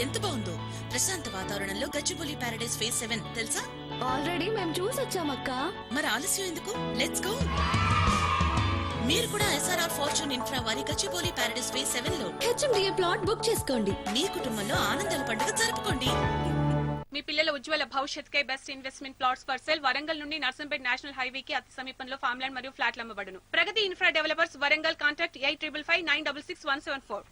ఎంత బాగుందో. ప్రశాంత వాతావరణంలో గచ్చిబౌలి ప్యారడైస్ ఫేజ్ 7 తెలుసా? ఆల్రెడీ మేము చూసి వచ్చామక్క. మరి ఆలస్యం ఎందుకు? Let's go. మీరు కూడా ఎస్ఆర్ఆర్ ఫార్చ్యూన్ ఇన్ఫ్రా వారి గచ్చిబౌలి ప్యారడైస్ ఫేజ్ 7 లో హెచ్ఎండిఏ ప్లాట్ బుక్ చేసుకోండి. మీ కుటుంబంలో ఆనందాల పండుగ జరుపుకోండి. మీ పిల్లల ఉజ్వల భవిష్యత్కై best investment plots for sale. Warangal నుండి నర్సంపేట్ నేషనల్ హైవే కి అతి సమీపంలో ఫామ్ ల్యాండ్ మరియు ఫ్లాట్లు అమ్మబడును. Pragathi infra developers Warangal. Contact 8555966174.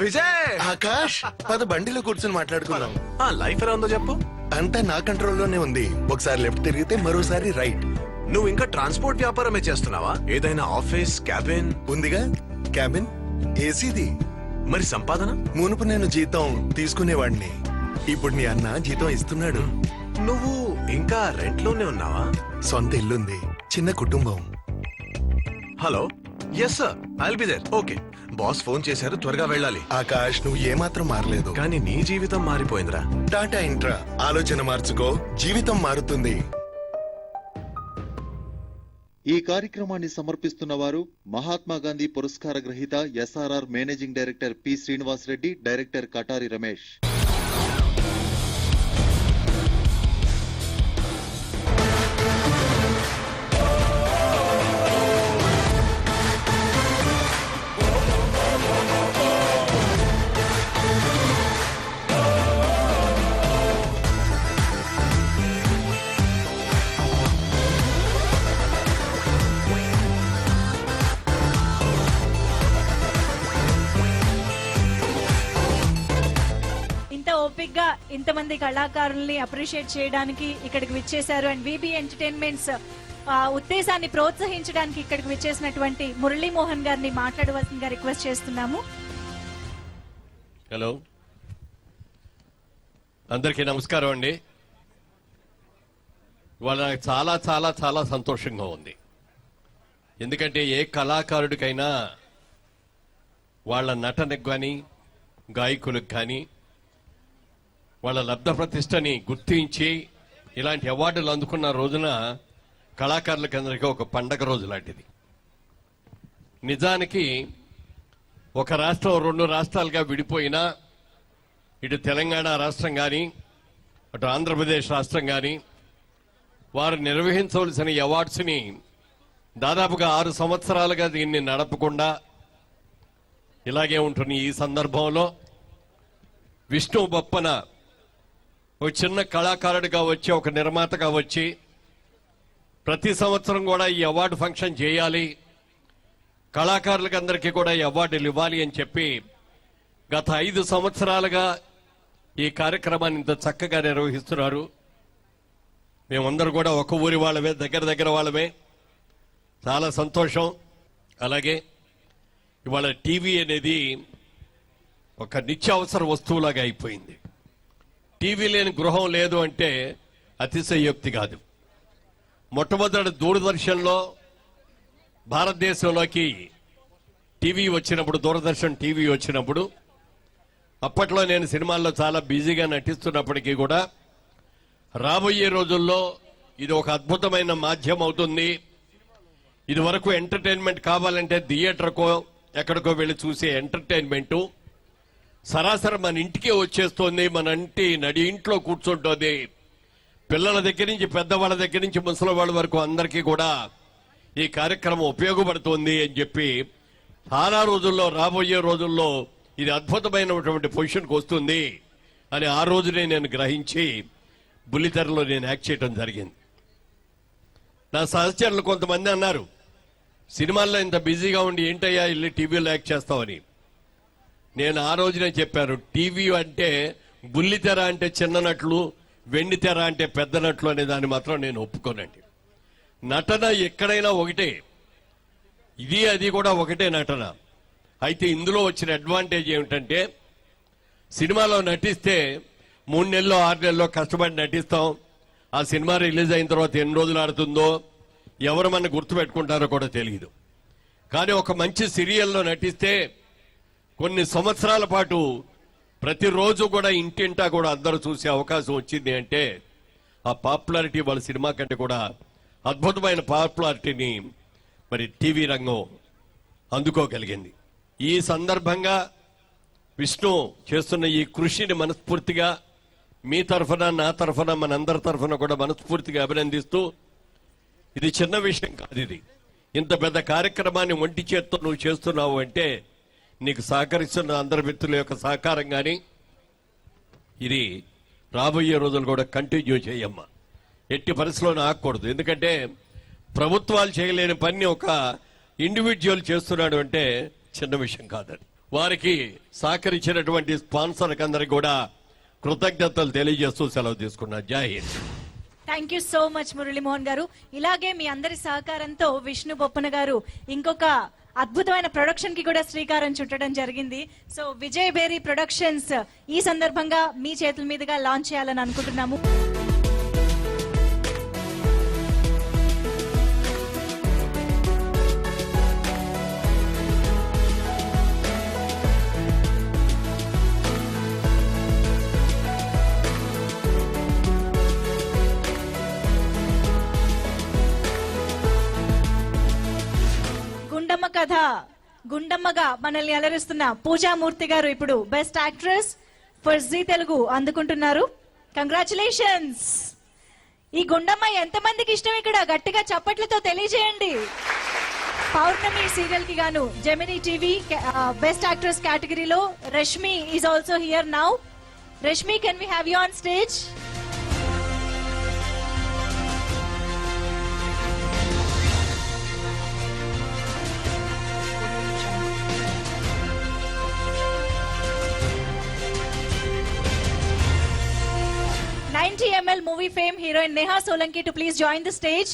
Vijay, Akash, పద బండిలో కూర్చొని మాట్లాడుకుందాం. ఆ లైఫ్ ఎలా ఉందో చెప్పు. అంతా నా కంట్రోల్లోనే ఉంది. ఒకసారి లెఫ్ట్ తిరిగితే మరోసారి రైట్. నువ్వు ఇంకా ట్రాన్స్పోర్ట్ వ్యాపారమే చేస్తున్నావా? ఏదైనా ఆఫీస్ క్యాబిన్ ఉందిగా? క్యాబిన్ ఏసీది. మరి సంపాదన? మునుపు నేను జీతం తీసుకునేవాడిని. ఇప్పుడు నీ అన్న జీతం ఇస్తున్నాడు. నువ్వు ఇంకా రెంట్ లోనే ఉన్నావా? సొంత ఇల్లుంది, చిన్న కుటుంబం. Hello, yes sir, I'll be there. Okay, boss phone చేశారు, త్వరగా వెళ్ళాలి. ఆకాష్, నువ్వు ఏమాత్రం మారలేదు. కానీ నీ జీవితం మారిపోయిందిరా. టాటా ఇంట్రా. ఆలోచన మార్చుకో, జీవితం మారుతుంది. ఈ కార్యక్రమాన్ని సమర్పిస్తున్న వారు మహాత్మా గాంధీ పురస్కార గ్రహీత SRR managing director P Srinivas Reddy, director Katari Ramesh. ఓపిక్ గా ఇంతమంది కళాకారుల్ని అప్రిషియేట్ చేయడానికి ఇక్కడికి విచ్చేశారు. అండ్ విబి ఎంటర్టైన్మెంట్స్ ఉద్దేశాన్ని ప్రోత్సహించడానికి ఇక్కడికి విచ్చేసినటువంటి మురళీమోహన్ గారిని మాట్లాడవలసిందిగా రిక్వెస్ట్ చేస్తున్నాము. హలో, అందరికీ నమస్కారం అండి. ఇవాళ నాకు చాలా చాలా చాలా సంతోషంగా ఉంది. ఎందుకంటే ఏ కళాకారుడికైనా వాళ్ళ నటనకు కానీ గాయకులకు కానీ వాళ్ళ లబ్ధ ప్రతిష్టని గుర్తించి ఇలాంటి అవార్డులు అందుకున్న రోజున కళాకారులకి అందరికీ ఒక పండగ రోజు లాంటిది. నిజానికి ఒక రాష్ట్రం 2 రాష్ట్రాలుగా విడిపోయినా ఇటు తెలంగాణ రాష్ట్రం కానీ అటు ఆంధ్రప్రదేశ్ రాష్ట్రం కానీ వారు నిర్వహించవలసిన అవార్డ్స్ని దాదాపుగా 6 సంవత్సరాలుగా దీన్ని నడపకుండా ఇలాగే ఉంటుంది. ఈ సందర్భంలో విష్ణు బొప్పన ఒక చిన్న కళాకారుడిగా వచ్చి ఒక నిర్మాతగా వచ్చి ప్రతి సంవత్సరం కూడా ఈ అవార్డు ఫంక్షన్ చేయాలి, కళాకారులకు అందరికీ కూడా ఈ అవార్డులు ఇవ్వాలి అని చెప్పి గత 5 సంవత్సరాలుగా ఈ కార్యక్రమాన్ని ఇంత చక్కగా నిర్వహిస్తున్నారు. మేమందరూ కూడా ఒక ఊరి వాళ్ళమే, దగ్గర వాళ్ళమే. చాలా సంతోషం. అలాగే ఇవాళ టీవీ అనేది ఒక నిత్యావసర వస్తువులాగా అయిపోయింది. టీవీ లేని గృహం లేదు అంటే అతిశయోక్తి కాదు. మొట్టమొదటి దూరదర్శన్లో భారతదేశంలోకి టీవీ వచ్చినప్పుడు, దూరదర్శన్ టీవీ వచ్చినప్పుడు, అప్పట్లో నేను సినిమాల్లో చాలా బిజీగా నటిస్తున్నప్పటికీ కూడా రాబోయే రోజుల్లో ఇది ఒక అద్భుతమైన మాధ్యమం అవుతుంది. ఇది వరకు ఎంటర్టైన్మెంట్ కావాలంటే థియేటర్కో ఎక్కడికో వెళ్ళి చూసే ఎంటర్టైన్మెంటు సరాసరి మన ఇంటికే వచ్చేస్తోంది, మన నడి ఇంట్లో కూర్చుంటోంది. పిల్లల దగ్గర నుంచి పెద్దవాళ్ళ దగ్గర నుంచి ముసలి వాళ్ళ వరకు అందరికీ కూడా ఈ కార్యక్రమం ఉపయోగపడుతోంది అని చెప్పి చాలా రోజుల్లో, రాబోయే రోజుల్లో ఇది అద్భుతమైనటువంటి పొజిషన్కి వస్తుంది అని ఆ రోజునే నేను గ్రహించి బుల్లితెరలో నేను యాక్ట్ చేయడం జరిగింది. నా సహచరులు కొంతమంది అన్నారు, సినిమాల్లో ఇంత బిజీగా ఉండి ఏంటయ్యా వెళ్ళి టీవీలో యాక్ట్ చేస్తామని. నేను ఆ రోజునే చెప్పాను, టీవీ అంటే బుల్లితెర అంటే చిన్న నట్లు, వెండి తెర అంటే పెద్ద నట్లు అనే దాన్ని మాత్రం నేను ఒప్పుకోనండి. నటన ఎక్కడైనా ఒకటే, ఇది అది కూడా ఒకటే నటన. అయితే ఇందులో వచ్చిన అడ్వాంటేజ్ ఏమిటంటే సినిమాలో నటిస్తే 3 నెలల్లో 6 నెలల్లో కష్టపడి నటిస్తాం. ఆ సినిమా రిలీజ్ అయిన తర్వాత ఎన్ని రోజులు ఆడుతుందో, ఎవరు మన గుర్తుపెట్టుకుంటారో కూడా తెలియదు. కానీ ఒక మంచి సీరియల్లో నటిస్తే కొన్ని సంవత్సరాల పాటు ప్రతిరోజు కూడా ఇంటింటా కూడా అందరూ చూసే అవకాశం వచ్చింది అంటే ఆ పాపులారిటీ వాళ్ళ సినిమా కంటే కూడా అద్భుతమైన పాపులారిటీని మరి టీవీ రంగం అందుకోగలిగింది. ఈ సందర్భంగా విష్ణు చేస్తున్న ఈ కృషిని మనస్ఫూర్తిగా మీ తరఫున, నా తరఫున, మనందరి తరఫున కూడా మనస్ఫూర్తిగా అభినందిస్తూ, ఇది చిన్న విషయం కాదు. ఇది ఇంత పెద్ద కార్యక్రమాన్ని ఒంటి చేత్తో నువ్వు చేస్తున్నావు అంటే నీకు సహకరిస్తున్న అందరి వ్యక్తుల యొక్క సహకారం కానీ ఇది రాబోయే రోజులు కూడా కంటిన్యూ చేయమ్మా. ఎట్టి పరిస్థితుల్లో ఆగకూడదు. ఎందుకంటే ప్రభుత్వాలు చేయలేని పని ఒక ఇండివిజువల్ చేస్తున్నాడు అంటే చిన్న విషయం కాదని. వారికి సహకరించినటువంటి స్పాన్సర్కి అందరికి కూడా కృతజ్ఞతలు తెలియజేస్తూ సెలవు తీసుకున్నా. జై Hind. Thank you so much Muralimohan గారు. ఇలాగే మీ అందరి సహకారంతో విష్ణు బొప్పన గారు ఇంకొక అద్భుతమైన ప్రొడక్షన్ కి కూడా శ్రీకారం చుట్టడం జరిగింది. సో విజయ్ బేరీ ప్రొడక్షన్స్ ఈ సందర్భంగా మీ చేతుల మీదుగా లాంచ్ చేయాలని అనుకుంటున్నాము. గుండమ్మ కథ, గుండమ్మగా మనల్ని అలరిస్తున్న పూజామూర్తి గారు ఇప్పుడు best actress for Zee Telugu అందుకుంటున్నారు. కంగ్రాచులేషన్స్. ఈ గుండమ్మ ఎంతమందికి ఇష్టం ఇక్కడ గట్టిగా చప్పట్లతో తెలియజేయండి. పౌర్ణమి సీరియల్ కి గాను జెమినీ టీవీ బెస్ట్ యాక్ట్రెస్ కేటగిరీలో Rashmi is also here now. Rashmi, can we have you on stage? 90 ml movie fame heroine Neha Solanki to please join the stage.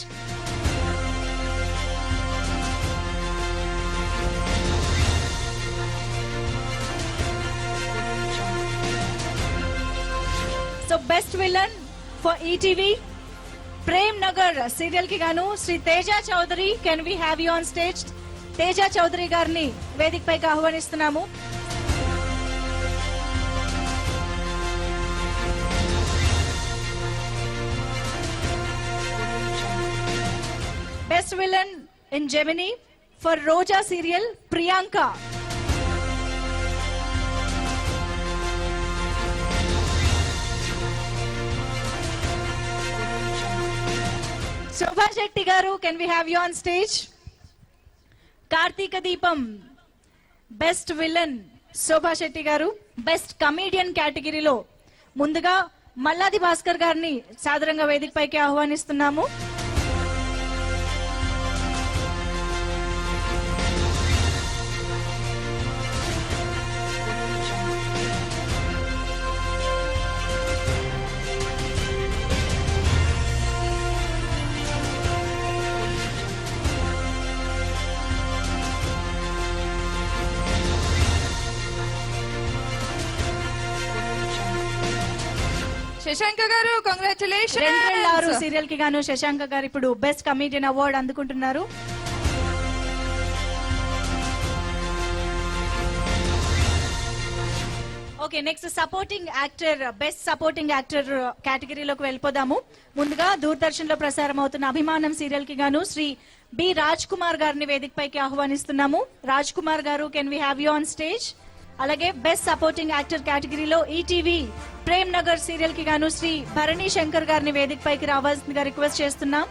So best villain for ETV Prem Nagar serial ki ganu Sri Teja Chaudhary, can we have you on stage? Teja Chaudhary garni వేదిక పైకి ఆహ్వానిస్తున్నాము. Best villain in Gemini for Roja serial Priyanka. Shobha Shetty garu, can we have you on stage? Kartika Deepam, best villain Shobha Shetty garu. Best comedian category lo ముందుగా మల్లాది భాస్కర్ గారిని సాదరంగా వేదిక పైకి ఆహ్వానిస్తున్నాము. శశాంక గారు కంగ్రాచులేషన్. సీరియల్ కి గాను శశాంక గారు ఇప్పుడు బెస్ట్ కమెడియన్ అవార్డు అందుకుంటున్నారు. Okay, next supporting actor, best supporting actor కేటగిరీలోకి వెళ్ళిపోదాము. ముందుగా దూరదర్శన్ లో ప్రసారం అవుతున్న అభిమానం సీరియల్ కి గాను శ్రీ బి రాజ్ కుమార్ గారిని వేదిక పైకి ఆహ్వానిస్తున్నాము. రాజ్ కుమార్ గారు, can we have you on stage? అలాగే బెస్ట్ సపోర్టింగ్ యాక్టర్ కేటగిరీలో ఈటీవీ ప్రేమ్ నగర్ సీరియల్ కి గాను శ్రీ భరణి శంకర్ గారిని వేదిక పైకి రావాల్సిందిగా రిక్వెస్ట్ చేస్తున్నాం.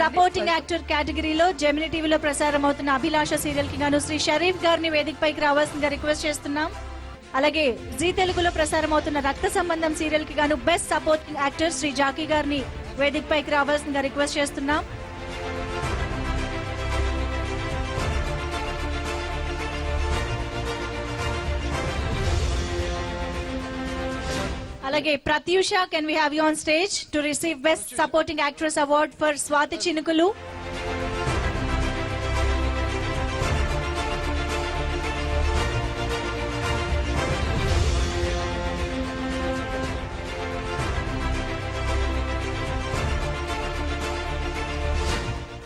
సపోర్టింగ్ యాక్టర్ కేటగిరీలో జెమిని టీవీలో ప్రసారం అవుతున్న అభిలాష సీరియల్ కి గాను శ్రీ షరీఫ్ గారిని వేదిక పైకి రావాల్సిందిగా రిక్వెస్ట్ చేస్తున్నాం. అలాగే జీ తెలుగులో ప్రసారం అవుతున్న రక్త సంబంధం సీరియల్ కి గాను best supporting actor Shri Jackie గారిని వేదిక పైకి రావాల్సిందిగా రిక్వెస్ట్ చేస్తున్నాం. అలాగే Pratyusha, can we have you on stage to receive best supporting actress award for Swathi Chinukulu.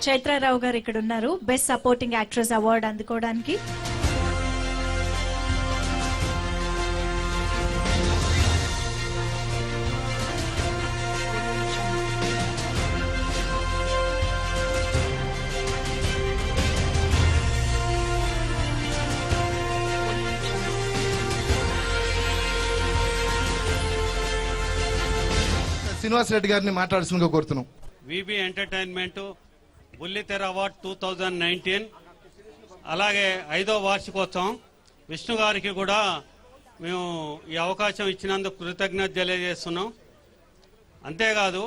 Chaitra Rao గారు ఇక్కడ ఉన్నారు బెస్ట్ సపోర్టింగ్ యాక్ట్రెస్ అవార్డు అందుకోవడానికి. శ్రీనివాస్ రెడ్డి గారిని మాట్లాడాల్సిందిగా కోరుతున్నాం. విబి ఎంటర్టైన్మెంట్ బుల్లితెర అవార్డ్ 2019 అలాగే 5వ వార్షికోత్సవం. విష్ణు గారికి కూడా మేము ఈ అవకాశం ఇచ్చినందుకు కృతజ్ఞత తెలియజేస్తున్నాం. అంతేకాదు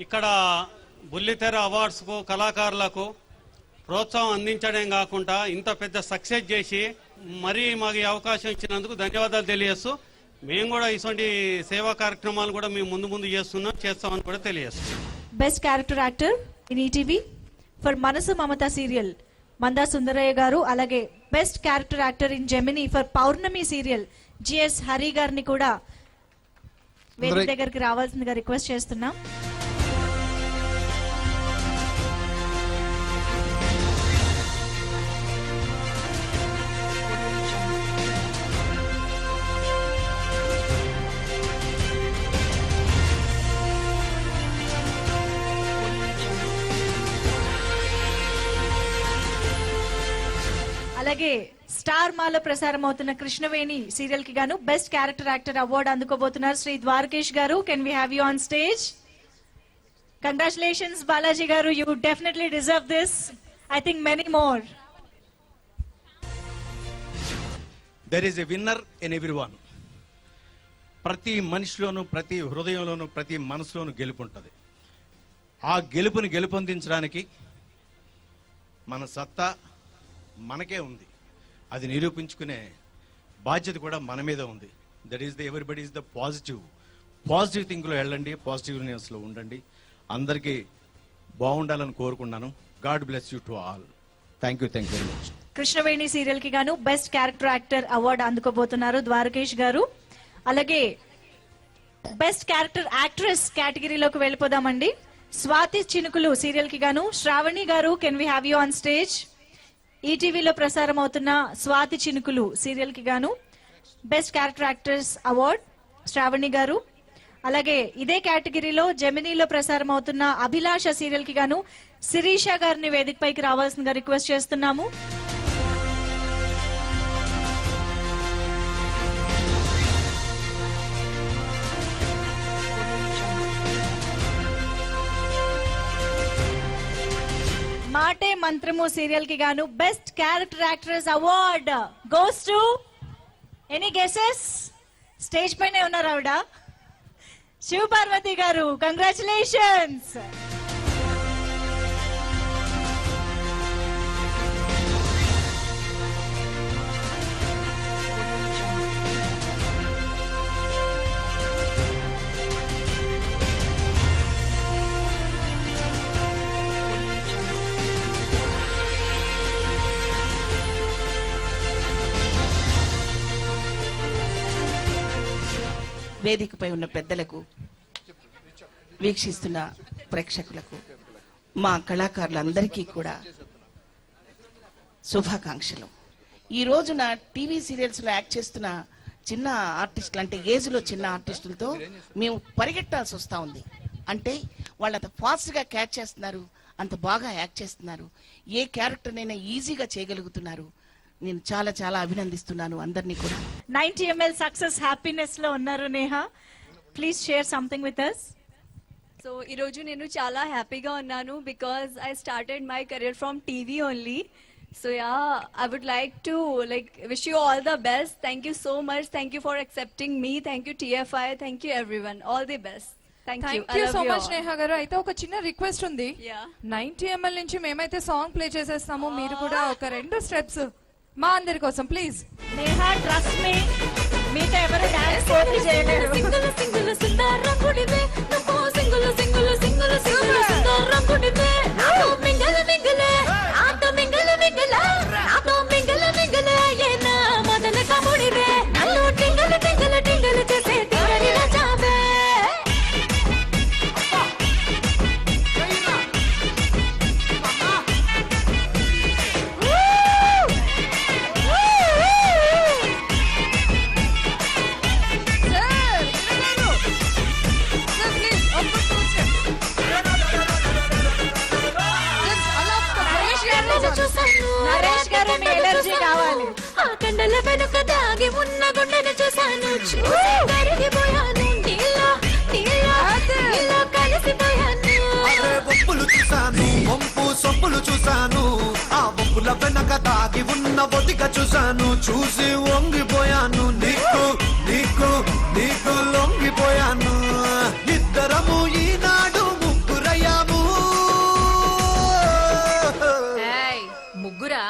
ఇక్కడ బుల్లితెర అవార్డ్స్కు కళాకారులకు ప్రోత్సాహం అందించడం కాకుండా ఇంత పెద్ద సక్సెస్ చేసి మరీ మాకు ఈ అవకాశం ఇచ్చినందుకు ధన్యవాదాలు తెలియజేస్తూ మేము కూడా ఇటువంటి సేవా కార్యక్రమాలు కూడా మేము ముందు చేస్తామని కూడా తెలియజేస్తాం. Best character actor in ETV for Manasu Mamata serial Manda Sundarayya గారు, అలాగే best character actor in Gemini for Pournami serial GS Hari గారిని కూడా వేదిక దగ్గరికి రావాల్సిందిగా రిక్వెస్ట్ చేస్తున్నాం. అలాగే స్టార్ మాలో ప్రసారం అవుతున్న కృష్ణవేణి సీరియల్ కి గాను బెస్ట్ క్యారెక్టర్ యాక్టర్ అవార్డు అందుకోబోతున్నారు శ్రీ ద్వారకేష్ గారు. Can we have you on stage? Congratulations Balaji గారు, you definitely deserve this. I think many more. There is a winner in everyone. ప్రతి మనిషిలోనూ, ప్రతి హృదయంలోనూ, ప్రతి మనసులోనూ గెలుపుంటుంది. ఆ గెలుపుని గెలుపొందించడానికి మన సత్తా మనకే ఉంది. అది నిరూపించుకునే బాధ్యత కూడా మన మీద ఉంది. That is the everybody is the positive థింక్లో వెళ్ళండి, పాజిటివ్నెస్లో ఉండండి. అందరికీ బాగుండాలని కోరుకున్నాను. God bless you to all. Thank you very much. Krishnaveni serial కి గాను బెస్ట్ క్యారెక్టర్ యాక్టర్ అవార్డు అందుకోబోతున్నారు ద్వారకేష్ గారు. అలాగే బెస్ట్ క్యారెక్టర్ యాక్ట్రెస్ కేటగిరీలోకి వెళ్ళిపోదామండి. స్వాతి చినుకులు సీరియల్ కి గాను శ్రావణి గారు, can we have you on stage? ఈటీవీలో ప్రసారం అవుతున్న స్వాతి చినుకులు సీరియల్ కి గాను best character actress award Shravani గారు. అలాగే ఇదే కేటగిరీలో జెమినీలో ప్రసారం అవుతున్న అభిలాష సీరియల్ కి గాను శిరీష గారిని వేదికపైకి రావాల్సిందిగా రిక్వెస్ట్ చేస్తున్నాము. మాటే మంత్రము సీరియల్ కి గాను best character actress award goes to any guesses? Stage పైనే ఉన్నారు ఆవిడ, శివపార్వతి గారు. కంగ్రాచులేషన్స్. వేదికపై ఉన్న పెద్దలకు, వీక్షిస్తున్న ప్రేక్షకులకు, మా కళాకారులందరికీ కూడా శుభాకాంక్షలు. ఈ రోజున టీవీ సీరియల్స్లో యాక్ట్ చేస్తున్న చిన్న ఆర్టిస్టులు, అంటే ఏజ్లో చిన్న ఆర్టిస్టులతో మేము పరిగెట్టాల్సి వస్తూ ఉంది. అంటే వాళ్ళు అంత ఫాస్ట్గా క్యాచ్ చేస్తున్నారు, అంత బాగా యాక్ట్ చేస్తున్నారు, ఏ క్యారెక్టర్నైనా ఈజీగా చేయగలుగుతున్నారు. నేను చాలా చాలా అభినందిస్తున్నాను అందరినీ కూడా. 90 ml సక్సెస్ హ్యాపీనెస్ లో ఉన్నారు Neha. Please share something with us. So ఈరోజు నేను చాలా హ్యాపీగా ఉన్నాను because I started my career from TV only. So yeah, I would like to wish you all the best. Thank you so much. Thank you for accepting me. Thank you TFI. Thank you everyone. All the best. Thank you so much Neha గారు. అయితే ఒక చిన్న request ఉంది. 90 ml నుంచి మేమైతే song play చేసేస్తాము, మీరు కూడా ఒక 2 స్టెప్స్ మా అందరి కోసం ప్లీజ్. నేహా ట్రస్ట్ మీ, మీతో ఎవరు డాన్స్ పోటీ చేయలేరు. సింగులు సింగులు సుందరపుడివే నువ్వు, సింగులు సింగులు సింగులు సింగులు సుందరపుడివే నాతో మింగల మింగలే, నాతో మింగల మింగల, నాతో మింగల మింగలే ఏనా మదన కముడివే నన్ను టింగల టింగల టింగల చేసే టింగలి రాజావే. నరేష్ గారు మీ ఎనర్జీ కావాలి. ఆ కండల వెనుక దాగి ఉన్న గుండెను చూశాను, చూసి కరిగిపోయాను, నీలో నీలో నీలో కలిసిపోయాను. వంపులు చూశాను, వంపు సొంపులు చూశాను, ఆ వంపుల వెనక దాగి ఉన్న బొతిక చూశాను, చూసి వంగిపోయాను, నీకు నీకు నీకు లొంగిపోయాను. ఇద్దరము ఈనాడు ముగ్గురయ్యాము. ముగ్గురా?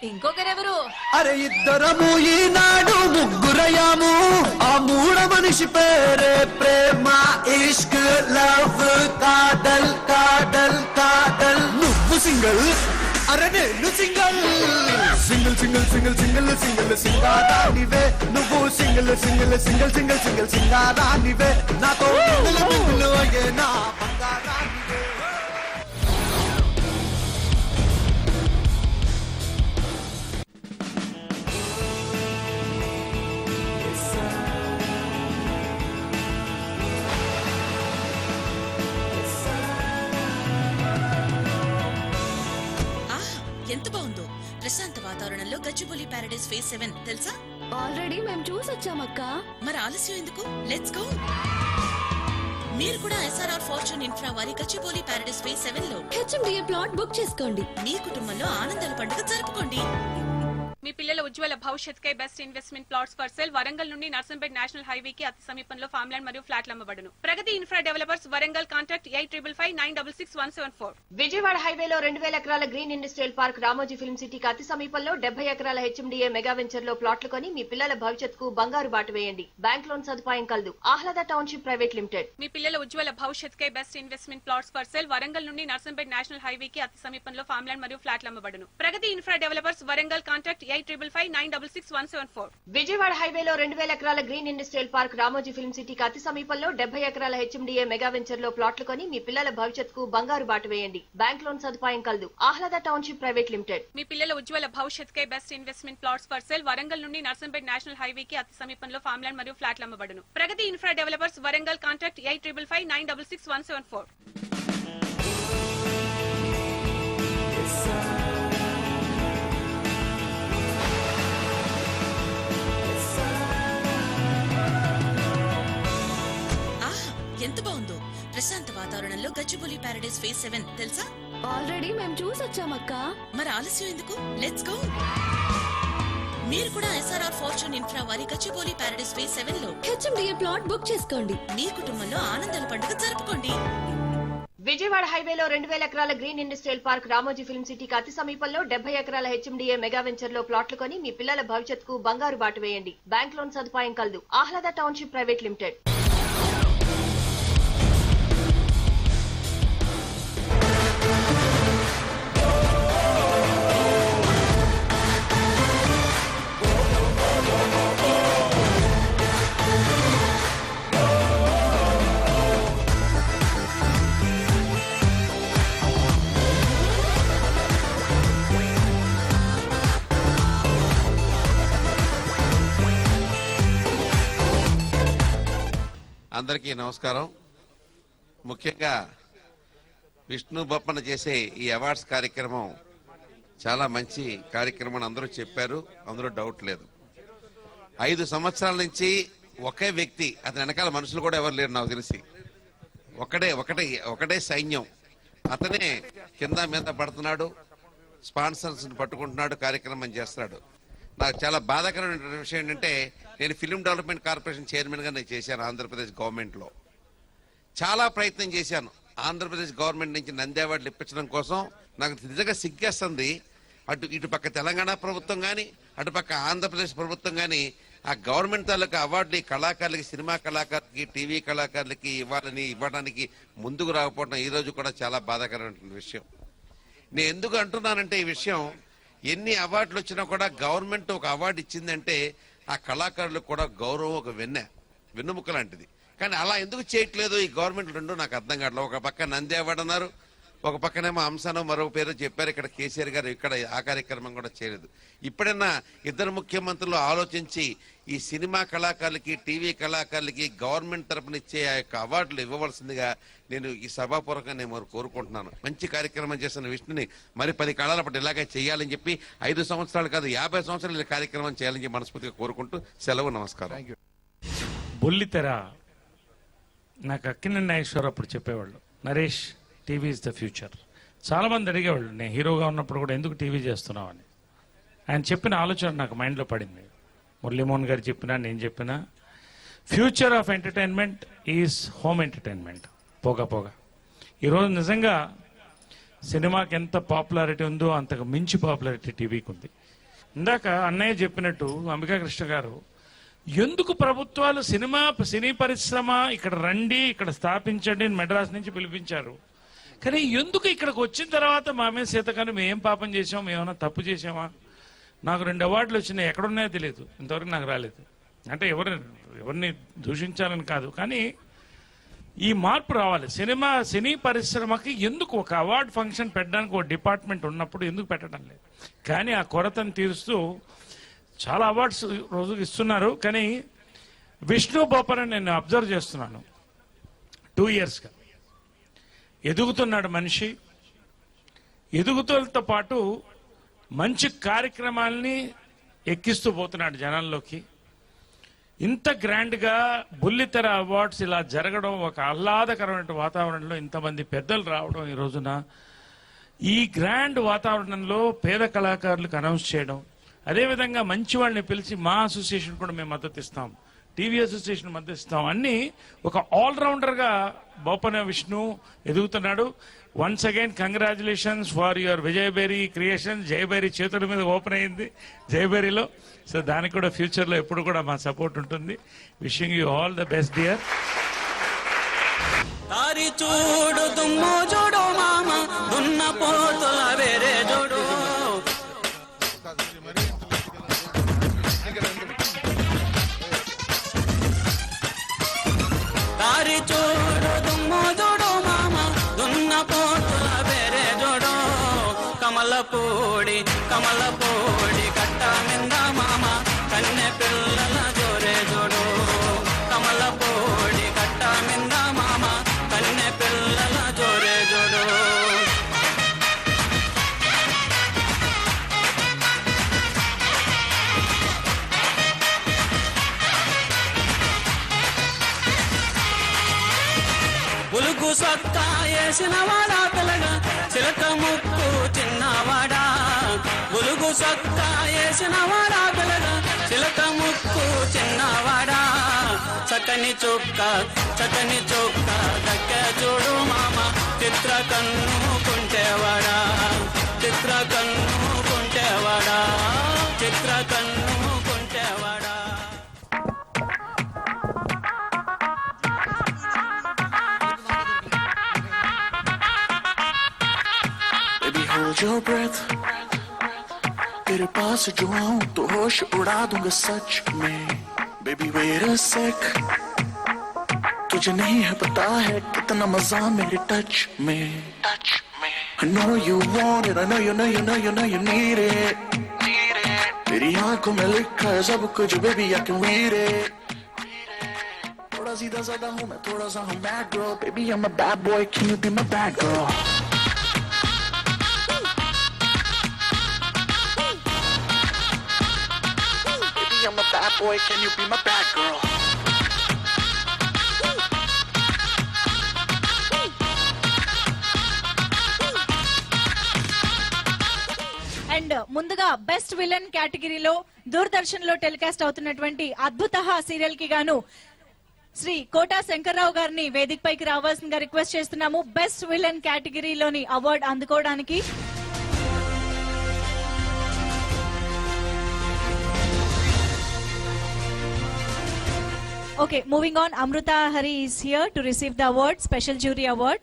ఇంకొకరెవరు? అరే ఇద్దరము ఈనాడు ముగ్గురయ్యాము, ఆ మూడ మనిషి పేరే ప్రేమ, ఇష్క్, లవ్, కాదల్ కాదల్ కాదల్. నువ్వు సింగిల్, అరే నేను single, single single single single single సింగారానివే నువ్వు, single single single single single సింగారానివే నాతో మింగిల్ మింగిల్ అయ్యే నా బంగారానివే. ఎంత బాగుందో ప్రశాంత వాతావరణంలో గచ్చిబౌలి ప్యారడైస్ ఫేజ్ 7 తెలుసా? ఆల్రెడీ మేము చూసొచ్చామక్క. మరి ఆలస్యం ఎందుకు? Let's go. మీరు కూడా SRR ఫార్చ్యూన్ ఇన్ఫ్రా వారి గచ్చిబౌలి ప్యారడైస్ ఫేజ్ 7 లో HMDA ప్లాట్ బుక్ చేసుకోండి. మీ కుటుంబంలో ఆనందాల పండుగ జరుపుకోండి. మీ పిల్లల ఉజ్వల భవిష్యత్కై best investment plots for sale Warangal నుండి నర్సంపేట్ నేషనల్ హైవే కి అతి సమీపంలో ఫామ్ ల్యాండ్ మరియు ఫ్లాట్లు అమ్మబడును. Pragathi infra developers Warangal contact 8555966174. Vijayawada హైవేలో 2000 ఎకరాల green industrial park Ramoji film సిటీకి అతి సమీపంలో 70 ఎకరాల హెచ్ఎండిఏ మెగా వెంచర్ లో ప్లాట్లు కొని మీ పిల్లల భవిష్యత్తుకు బంగారు బాట వేయండి. బ్యాంక్ లోన్ సదుపాయం కలదు. Ahlada township private limited. మీ పిల్లల ఉజ్వల భవిష్యత్కై best investment plots for sale Warangal నుండి నర్సంపేట్ నేషనల్ హైవే కి అతి సమీపంలో ఫామ్ ల్యాండ్ మరియు ఫ్లాట్లు అమ్మబడును. Pragathi infra developers Warangal contact 8555966174. Vijayawada హైవేలో 2000 ఎకరాల green industrial park Ramoji film సిటీకి అతి సమీపంలో 70 ఎకరాల హెచ్ఎండిఏ మెగా వెంచర్ లో ప్లాట్లు కొని మీ పిల్లల భవిష్యత్తుకు బంగారు బాట వేయండి. బ్యాంక్ లోన్ సదుపాయం కలదు. Ahlada township private limited. మీ పిల్లల ఉజ్వల భవిష్యత్కై best investment plots for sale Warangal నుండి నర్సంపేట్ నేషనల్ హైవే కి అతి సమీపంలో ఫామ్ ల్యాండ్ మరియు ఫ్లాట్లు అమ్మబడును. Pragathi infra developers Warangal contact 8555966174. ఎంత బాగుందో ప్రశాంత వాతావరణంలో గచ్చిబౌలి ప్యారడైస్ ఫేజ్ 7 తెలుసా? ఆల్రెడీ మేము చూసొచ్చామక్క. మరి ఆలస్యం ఎందుకు? Let's go. మీరు కూడా ఎస్ఆర్ఆర్ ఫార్చ్యూన్ ఇన్ఫ్రా వారి గచ్చిబౌలి ప్యారడైస్ ఫేజ్ 7 లో హెచ్ఎండిఏ ప్లాట్ బుక్ చేసుకోండి. మీ కుటుంబంలో ఆనందాల పండుగ జరుపుకోండి. విజయవాడ హైవేలో 2000 ఎకరాల green industrial park Ramoji film సిటీకి అతి సమీపంలో 70 ఎకరాల హెచ్ఎండిఏ మెగా వెంచర్ లో ప్లాట్లు కొని మీ పిల్లల భవిష్యత్తుకు బంగారు బాట వేయండి. బ్యాంక్ లోన్ సదుపాయం కలదు. Ahlada township private limited. అందరికీ నమస్కారం. ముఖ్యంగా విష్ణు బొప్పన చేసే ఈ అవార్డ్స్ కార్యక్రమం చాలా మంచి కార్యక్రమం అందరూ చెప్పారు, అందులో డౌట్ లేదు. 5 సంవత్సరాల నుంచి ఒకే వ్యక్తి, అతని వెనకాల మనుషులు కూడా ఎవరు లేరు నాకు తెలిసి, ఒకటే సైన్యం, అతనే కింద మీద పడుతున్నాడు, స్పాన్సర్స్ పట్టుకుంటున్నాడు, కార్యక్రమం చేస్తున్నాడు. నాకు చాలా బాధాకరమైన విషయం ఏంటంటే, నేను ఫిల్మ్ డెవలప్మెంట్ కార్పొరేషన్ చైర్మన్గా నేను చేశాను ఆంధ్రప్రదేశ్ గవర్నమెంట్లో. చాలా ప్రయత్నం చేశాను ఆంధ్రప్రదేశ్ గవర్నమెంట్ నుంచి నంది అవార్డులు ఇప్పించడం కోసం. నాకు నిజంగా సిగ్గేస్తుంది. ఇటు పక్క తెలంగాణ ప్రభుత్వం కానీ, అటుపక్క ఆంధ్రప్రదేశ్ ప్రభుత్వం కానీ ఆ గవర్నమెంట్ తాలూకా అవార్డులు కళాకారులకి, సినిమా కళాకారులకి, టీవీ కళాకారులకి ఇవ్వడానికి ముందుకు రాకపోవడం ఈ రోజు కూడా చాలా బాధాకరమైన విషయం. నేను ఎందుకు అంటున్నానంటే, ఈ విషయం ఎన్ని అవార్డులు వచ్చినా కూడా గవర్నమెంట్ ఒక అవార్డు ఇచ్చిందంటే ఆ కళాకారులకు కూడా గౌరవం ఒక వెన్నుముక్క లాంటిది. కానీ అలా ఎందుకు చేయట్లేదు ఈ గవర్నమెంట్? రెండు నాకు అర్థం కావట్లేదు. ఒక పక్క నంది అవార్డు అన్నారు, ఒక పక్కనేమో అంశానో మరో పేరు చెప్పారు. ఇక్కడ కేసీఆర్ గారు ఇక్కడ ఆ కార్యక్రమం కూడా చేయలేదు. ఇప్పుడైనా ఇద్దరు ముఖ్యమంత్రులు ఆలోచించి ఈ సినిమా కళాకారులకి, టీవీ కళాకారులకి గవర్నమెంట్ తరపున ఇచ్చే ఆ యొక్క అవార్డులు ఇవ్వవలసిందిగా నేను ఈ సభాపూర్వకంగా నేను కోరుకుంటున్నాను. మంచి కార్యక్రమం చేస్తున్న విష్ణుని మరి 10 కాలాల పాటు ఇలాగే చేయాలని చెప్పి, 5 సంవత్సరాలు కాదు 50 సంవత్సరాలు ఈ కార్యక్రమం చేయాలని చెప్పి మనస్ఫూర్తిగా కోరుకుంటూ సెలవు. నమస్కారం. బుల్లితెర నాకు అక్కిన నాగేశ్వరరావు అప్పుడు చెప్పేవాళ్ళు, Naresh TV is the future. చాలామంది అడిగేవాళ్ళు, నేను హీరోగా ఉన్నప్పుడు కూడా ఎందుకు టీవీ చేస్తున్నావు అని. ఆయన చెప్పిన ఆలోచన నాకు మైండ్లో పడింది. మురళీమోహన్ గారు చెప్పినా, నేను చెప్పినా, future of entertainment is home entertainment. పోగా ఈరోజు నిజంగా సినిమాకి ఎంత పాపులారిటీ ఉందో అంతకు మించి పాపులారిటీ టీవీకి ఉంది. ఇందాక అన్నయ్య చెప్పినట్టు అంబికా కృష్ణ గారు, ఎందుకు ప్రభుత్వాలు సినీ పరిశ్రమ ఇక్కడ రండి, ఇక్కడ స్థాపించండి, మెడ్రాస్ నుంచి పిలిపించారు, కానీ ఎందుకు ఇక్కడికి వచ్చిన తర్వాత మా మీద సీతకాని మేము పాపం చేసాం, మేమన్నా తప్పు చేసామా? నాకు 2 అవార్డులు వచ్చినాయి, ఎక్కడున్నాయో తెలియదు, ఇంతవరకు నాకు రాలేదు. అంటే ఎవరిని దూషించాలని కాదు, కానీ ఈ మార్పు రావాలి. సినీ పరిశ్రమకి ఎందుకు ఒక అవార్డు ఫంక్షన్ పెట్టడానికి ఒక డిపార్ట్మెంట్ ఉన్నప్పుడు ఎందుకు పెట్టడం లేదు? కానీ ఆ కొరతను తీరుస్తూ చాలా అవార్డ్స్ రోజుకి ఇస్తున్నారు. కానీ విష్ణు బొప్పని నేను అబ్జర్వ్ చేస్తున్నాను, 2 ఇయర్స్గా ఎదుగుతున్నాడు మనిషి. ఎదుగుదలతో పాటు మంచి కార్యక్రమాల్ని ఎక్కిస్తూ పోతున్నాడు జనాల్లోకి. ఇంత గ్రాండ్గా బుల్లితెర అవార్డ్స్ ఇలా జరగడం, ఒక ఆహ్లాదకరమైన వాతావరణంలో ఇంతమంది పెద్దలు రావడం, ఈ రోజున ఈ గ్రాండ్ వాతావరణంలో పేద కళాకారులకు అనౌన్స్ చేయడం, అదేవిధంగా మంచి వాళ్ళని పిలిచి మా అసోసియేషన్ కూడా మేము మద్దతు ఇస్తాం, టీవీ అసోసియేషన్ మద్దతు ఇస్తాం. అన్ని ఒక ఆల్రౌండర్గా బోపన విష్ణు ఎదుగుతున్నాడు. Once again congratulations for your Vijayabheri creation. Jayabheri చేతుల మీద ఓపెన్ అయింది జయబేరిలో. సో దానికి కూడా ఫ్యూచర్లో ఎప్పుడు కూడా మా సపోర్ట్ ఉంటుంది. Wishing you all the best dear. తారి చూడు దుమ్ము చూడు మామ దున్న పోతుల వేరే చూడు. తారి చూడు దుమ్ము చూడు మామ దున్న పోతుల వేరే చూడు. కమలపూడి కట్ట మింద మామ కన్నె పిల్లల జోరే చూడు. కమలపూడి కట్ట మింద మామ కన్నె పిల్లల జోరే చూడు. పులుగు సొక్క వేసిన వాడా పిల్లగా చిలక ముక్కు చిన్నవాడా. పులుగు సొక్క వేసిన వాడా పిల్లగా చిలక ముక్కు చిన్నవాడా. చక్కని చొక్క దక్క చూడు మామ చిత్ర కన్ను కుంటేవాడా. చిత్ర కన్ను కుంటేవాడా. చిత్ర కన్ను కుంటేవాడా. Baby, hold your breath. तेरे पास जो आऊं तो होश उड़ा दूंगा सच में. Baby, wait a sec. तुझे नहीं है पता है कितना मजा मेरे टच में. I know you want it. I know you need it. तेरी आंखों में लिखा है सब कुछ, baby, I can read it. थोड़ा सीधा साधा हूँ मैं, थोड़ा सा हूँ bad girl. Baby, I'm a bad boy. Can you be my bad girl? I'm a bad boy, can you be my bad girl? And ముందుగా బెస్ట్ విలన్ కేటగిరీలో దూరదర్శన్ లో టెలికాస్ట్ అవుతున్నటువంటి అద్భుత సీరియల్ కి గాను శ్రీ కోటా శంకర్రావు గారిని వేదికపైకి రావాల్సిందిగా రిక్వెస్ట్ చేస్తున్నాము. బెస్ట్ విలన్ కేటగిరీలోని అవార్డు అందుకోవడానికి. Okay, moving on, Amruta Hari is here to receive the award, Special Jury Award.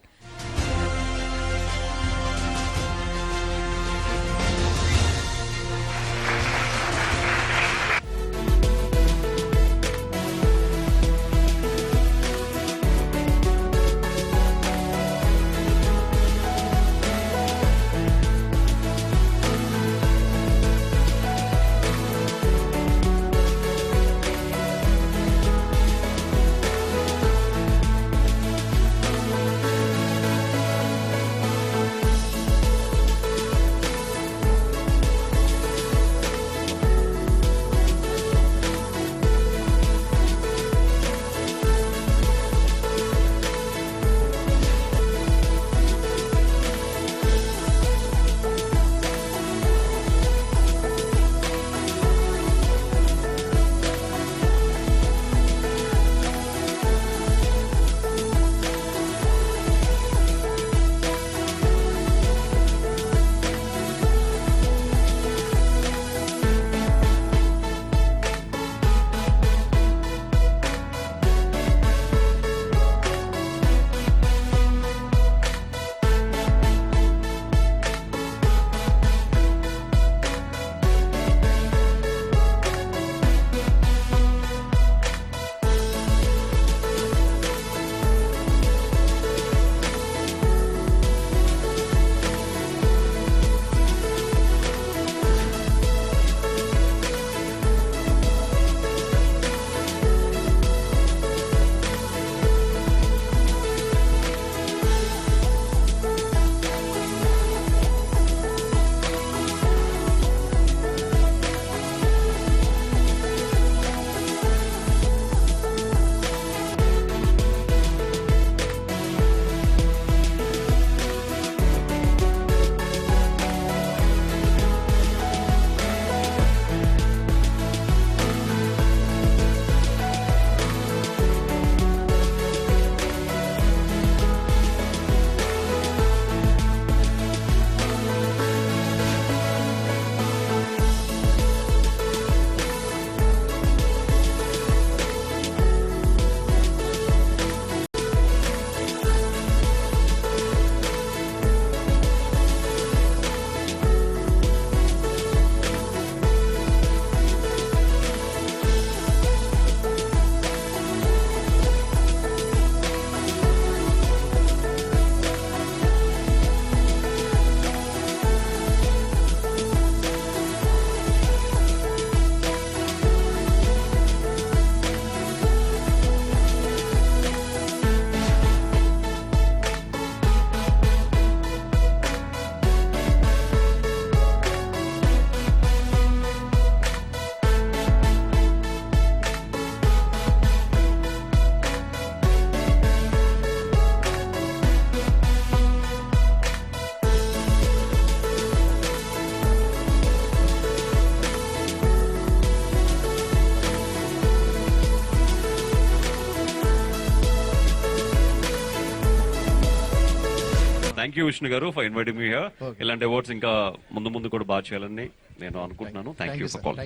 Thank you Vishnu గారు ఫర్ ఇన్వైటింగ్ మీ హియర్. ఇలాంటి అవార్డ్స్ ఇంకా ముందు ముందు కూడా బాగా చేయాలని నేను అనుకుంటున్నాను. Thank you for call.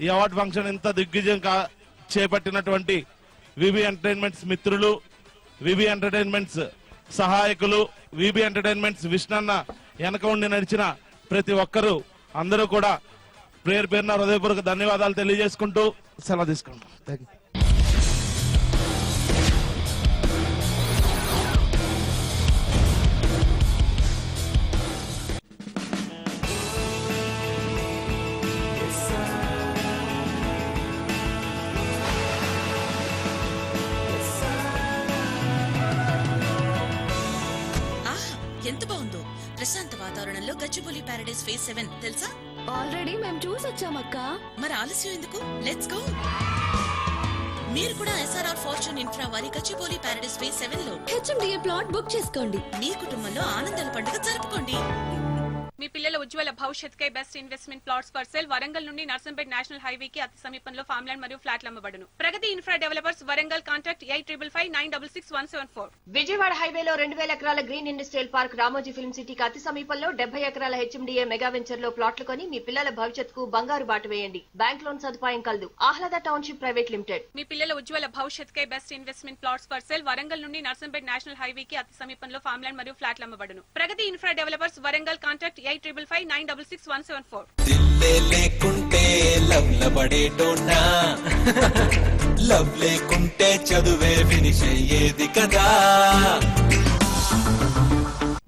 ఈ అవార్డ్ ఫంక్షన్ ఇంత దిగ్విజయంగా చేపట్టినటువంటి విబి ఎంటర్టైన్మెంట్స్ మిత్రులు, విబి ఎంటర్టైన్మెంట్స్ సహాయకులు, విబి ఎంటర్టైన్మెంట్స్ విష్ణన్న వెనక ఉండి నడిచిన ప్రతి ఒక్కరూ అందరూ కూడా పేరు పేరున హృదయపూర్వక ధన్యవాదాలు తెలియజేసుకుంటూ సెలవు తీసుకుంటాం. ఎంత బాగుందో ప్రశాంత వాతావరణంలో గచ్చిబౌలి ప్యారడైస్ ఫేజ్ 7 తెలుసా? ఆల్రెడీ మేము చూసొచ్చామక్క. మరి ఆలస్యం ఎందుకు? Let's go. మీరు కూడా ఎస్ఆర్ఆర్ ఫార్చ్యూన్ ఇన్ఫ్రా వారి గచ్చిబౌలి ప్యారడైస్ ఫేజ్ 7 లో హెచ్ఎండిఏ ప్లాట్ బుక్ చేసుకోండి. మీ కుటుంబంలో ఆనందాల పండుగ జరుపుకోండి. మీ పిల్లల ఉజ్వల భవిష్యత్కై best investment plots for sale Warangal నుండి నర్సంపేట్ నేషనల్ హైవేకి అతి సమీపంలో ఫార్మ్లాండ్ మరియు ఫ్లాట్లు అమ్మబడును. Pragathi infra developers Warangal contact 8555966174. Vijayawada హైవేలో 2000 ఎకరాల green industrial park Ramoji film సిటీకి అతి సమీపంలో 70 ఎకరాల హెచ్ఎండిఏ మెగా వెంచర్ లో ప్లాట్లు కొని మీ పిల్లల భవిష్యత్తుకు బంగారు బాట వేయండి. బ్యాంక్ లోన్ సదుపాయం కలదు. Ahlada township private limited. మీ పిల్లల ఉజ్వల భవిష్యత్కై best investment plots for sale Warangal నుండి నర్సంపేట్ నేషనల్ హైవేకి అతి సమీపంలో ఫార్మ్లాండ్ మరియు ఫ్లాట్లు అమ్మబడును. Pragathi infra developers Warangal contact 8555966174. దిల్లే లేకుంటే లవ్ లబడేటోనా లవ్ లేకుంటే చదువే ఫినిష్ అయ్యేది కదా.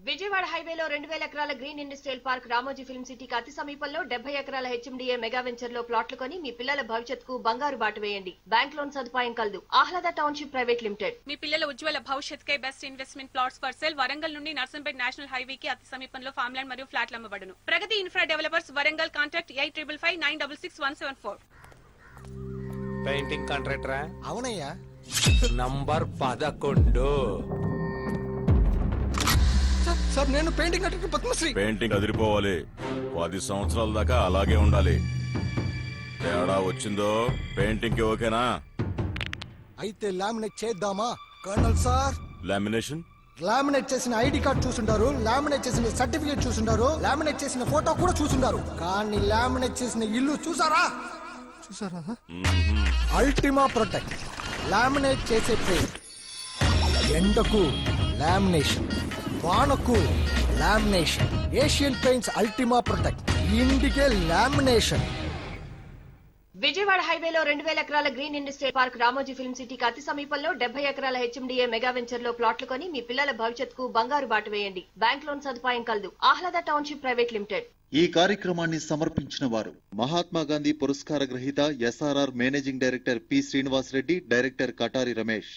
విజయవాడ హైవేలో 2000 ఎకరాల green industrial park Ramoji film సిటీకి అతి సమీపంలో 70 ఎకరాల హెచ్ఎండిఏ మెగా వెంచర్ లో ప్లాట్లు కొని మీ పిల్లల భవిష్యత్తుకు బంగారు బాట వేయండి. బ్యాంక్ లోన్ సదుపాయం కలదు. Ahlada township private limited. మీ పిల్లల ఉజ్వల భవిష్యత్కై best investment plots for sale Warangal నుండి నర్సంపేట్ నేషనల్ హైవేకి అతి సమీపంలో ఫార్మ్లాండ్ మరియు ఫ్లాట్లు అమ్మబడును. Pragathi infra developers Warangal contact 8555966174. Painting కాంట్రాక్టరా? అవునయ్యా. నంబర్ 11. సార్ నేను పెయింటింగ్ కాంట్రాక్టర్ పద్మశ్రీ. పెయింటింగ్ అదిరిపోవాలి. 10 సంవత్సరాల దాకా అలాగే ఉండాలి. తేడా వచ్చిందో పెయింటింగ్ కి ఓకేనా? అయితే లామినేట్ చేద్దామా కర్నల్ సార్? లామినేషన్? లామినేట్ చేసిన ఐడి కార్డ్ చూసుంటారు, లామినేట్ చేసిన సర్టిఫికేట్ చూసుంటారు, లామినేట్ చేసిన ఫోటో కూడా చూసుంటారు. కానీ లామినేట్ చేసిన ఇల్లు చూసారా? అల్టిమా ప్రొటెక్ట్ లామినేట్ చేసే పెయింట్. ఎండకు లామినేషన్, వానకు lamination. Asian Paints Ultima protect. ఇండికే లామినేషన్. విజయవాడ హైవేలో 2000 ఎకరాల green industrial park Ramoji film సిటీకి అతి సమీపంలో 70 ఎకరాల హెచ్ఎండిఏ మెగా వెంచర్ లో ప్లాట్లు కొని మీ పిల్లల భవిష్యత్తుకు బంగారు బాట వేయండి. బ్యాంక్ లోన్ సదుపాయం కలదు. Ahlada township private limited. ఈ కార్యక్రమాన్ని సమర్పించిన వారు మహాత్మా గాంధీ పురస్కార గ్రహీత SRR managing director P Srinivas Reddy, director Katari Ramesh.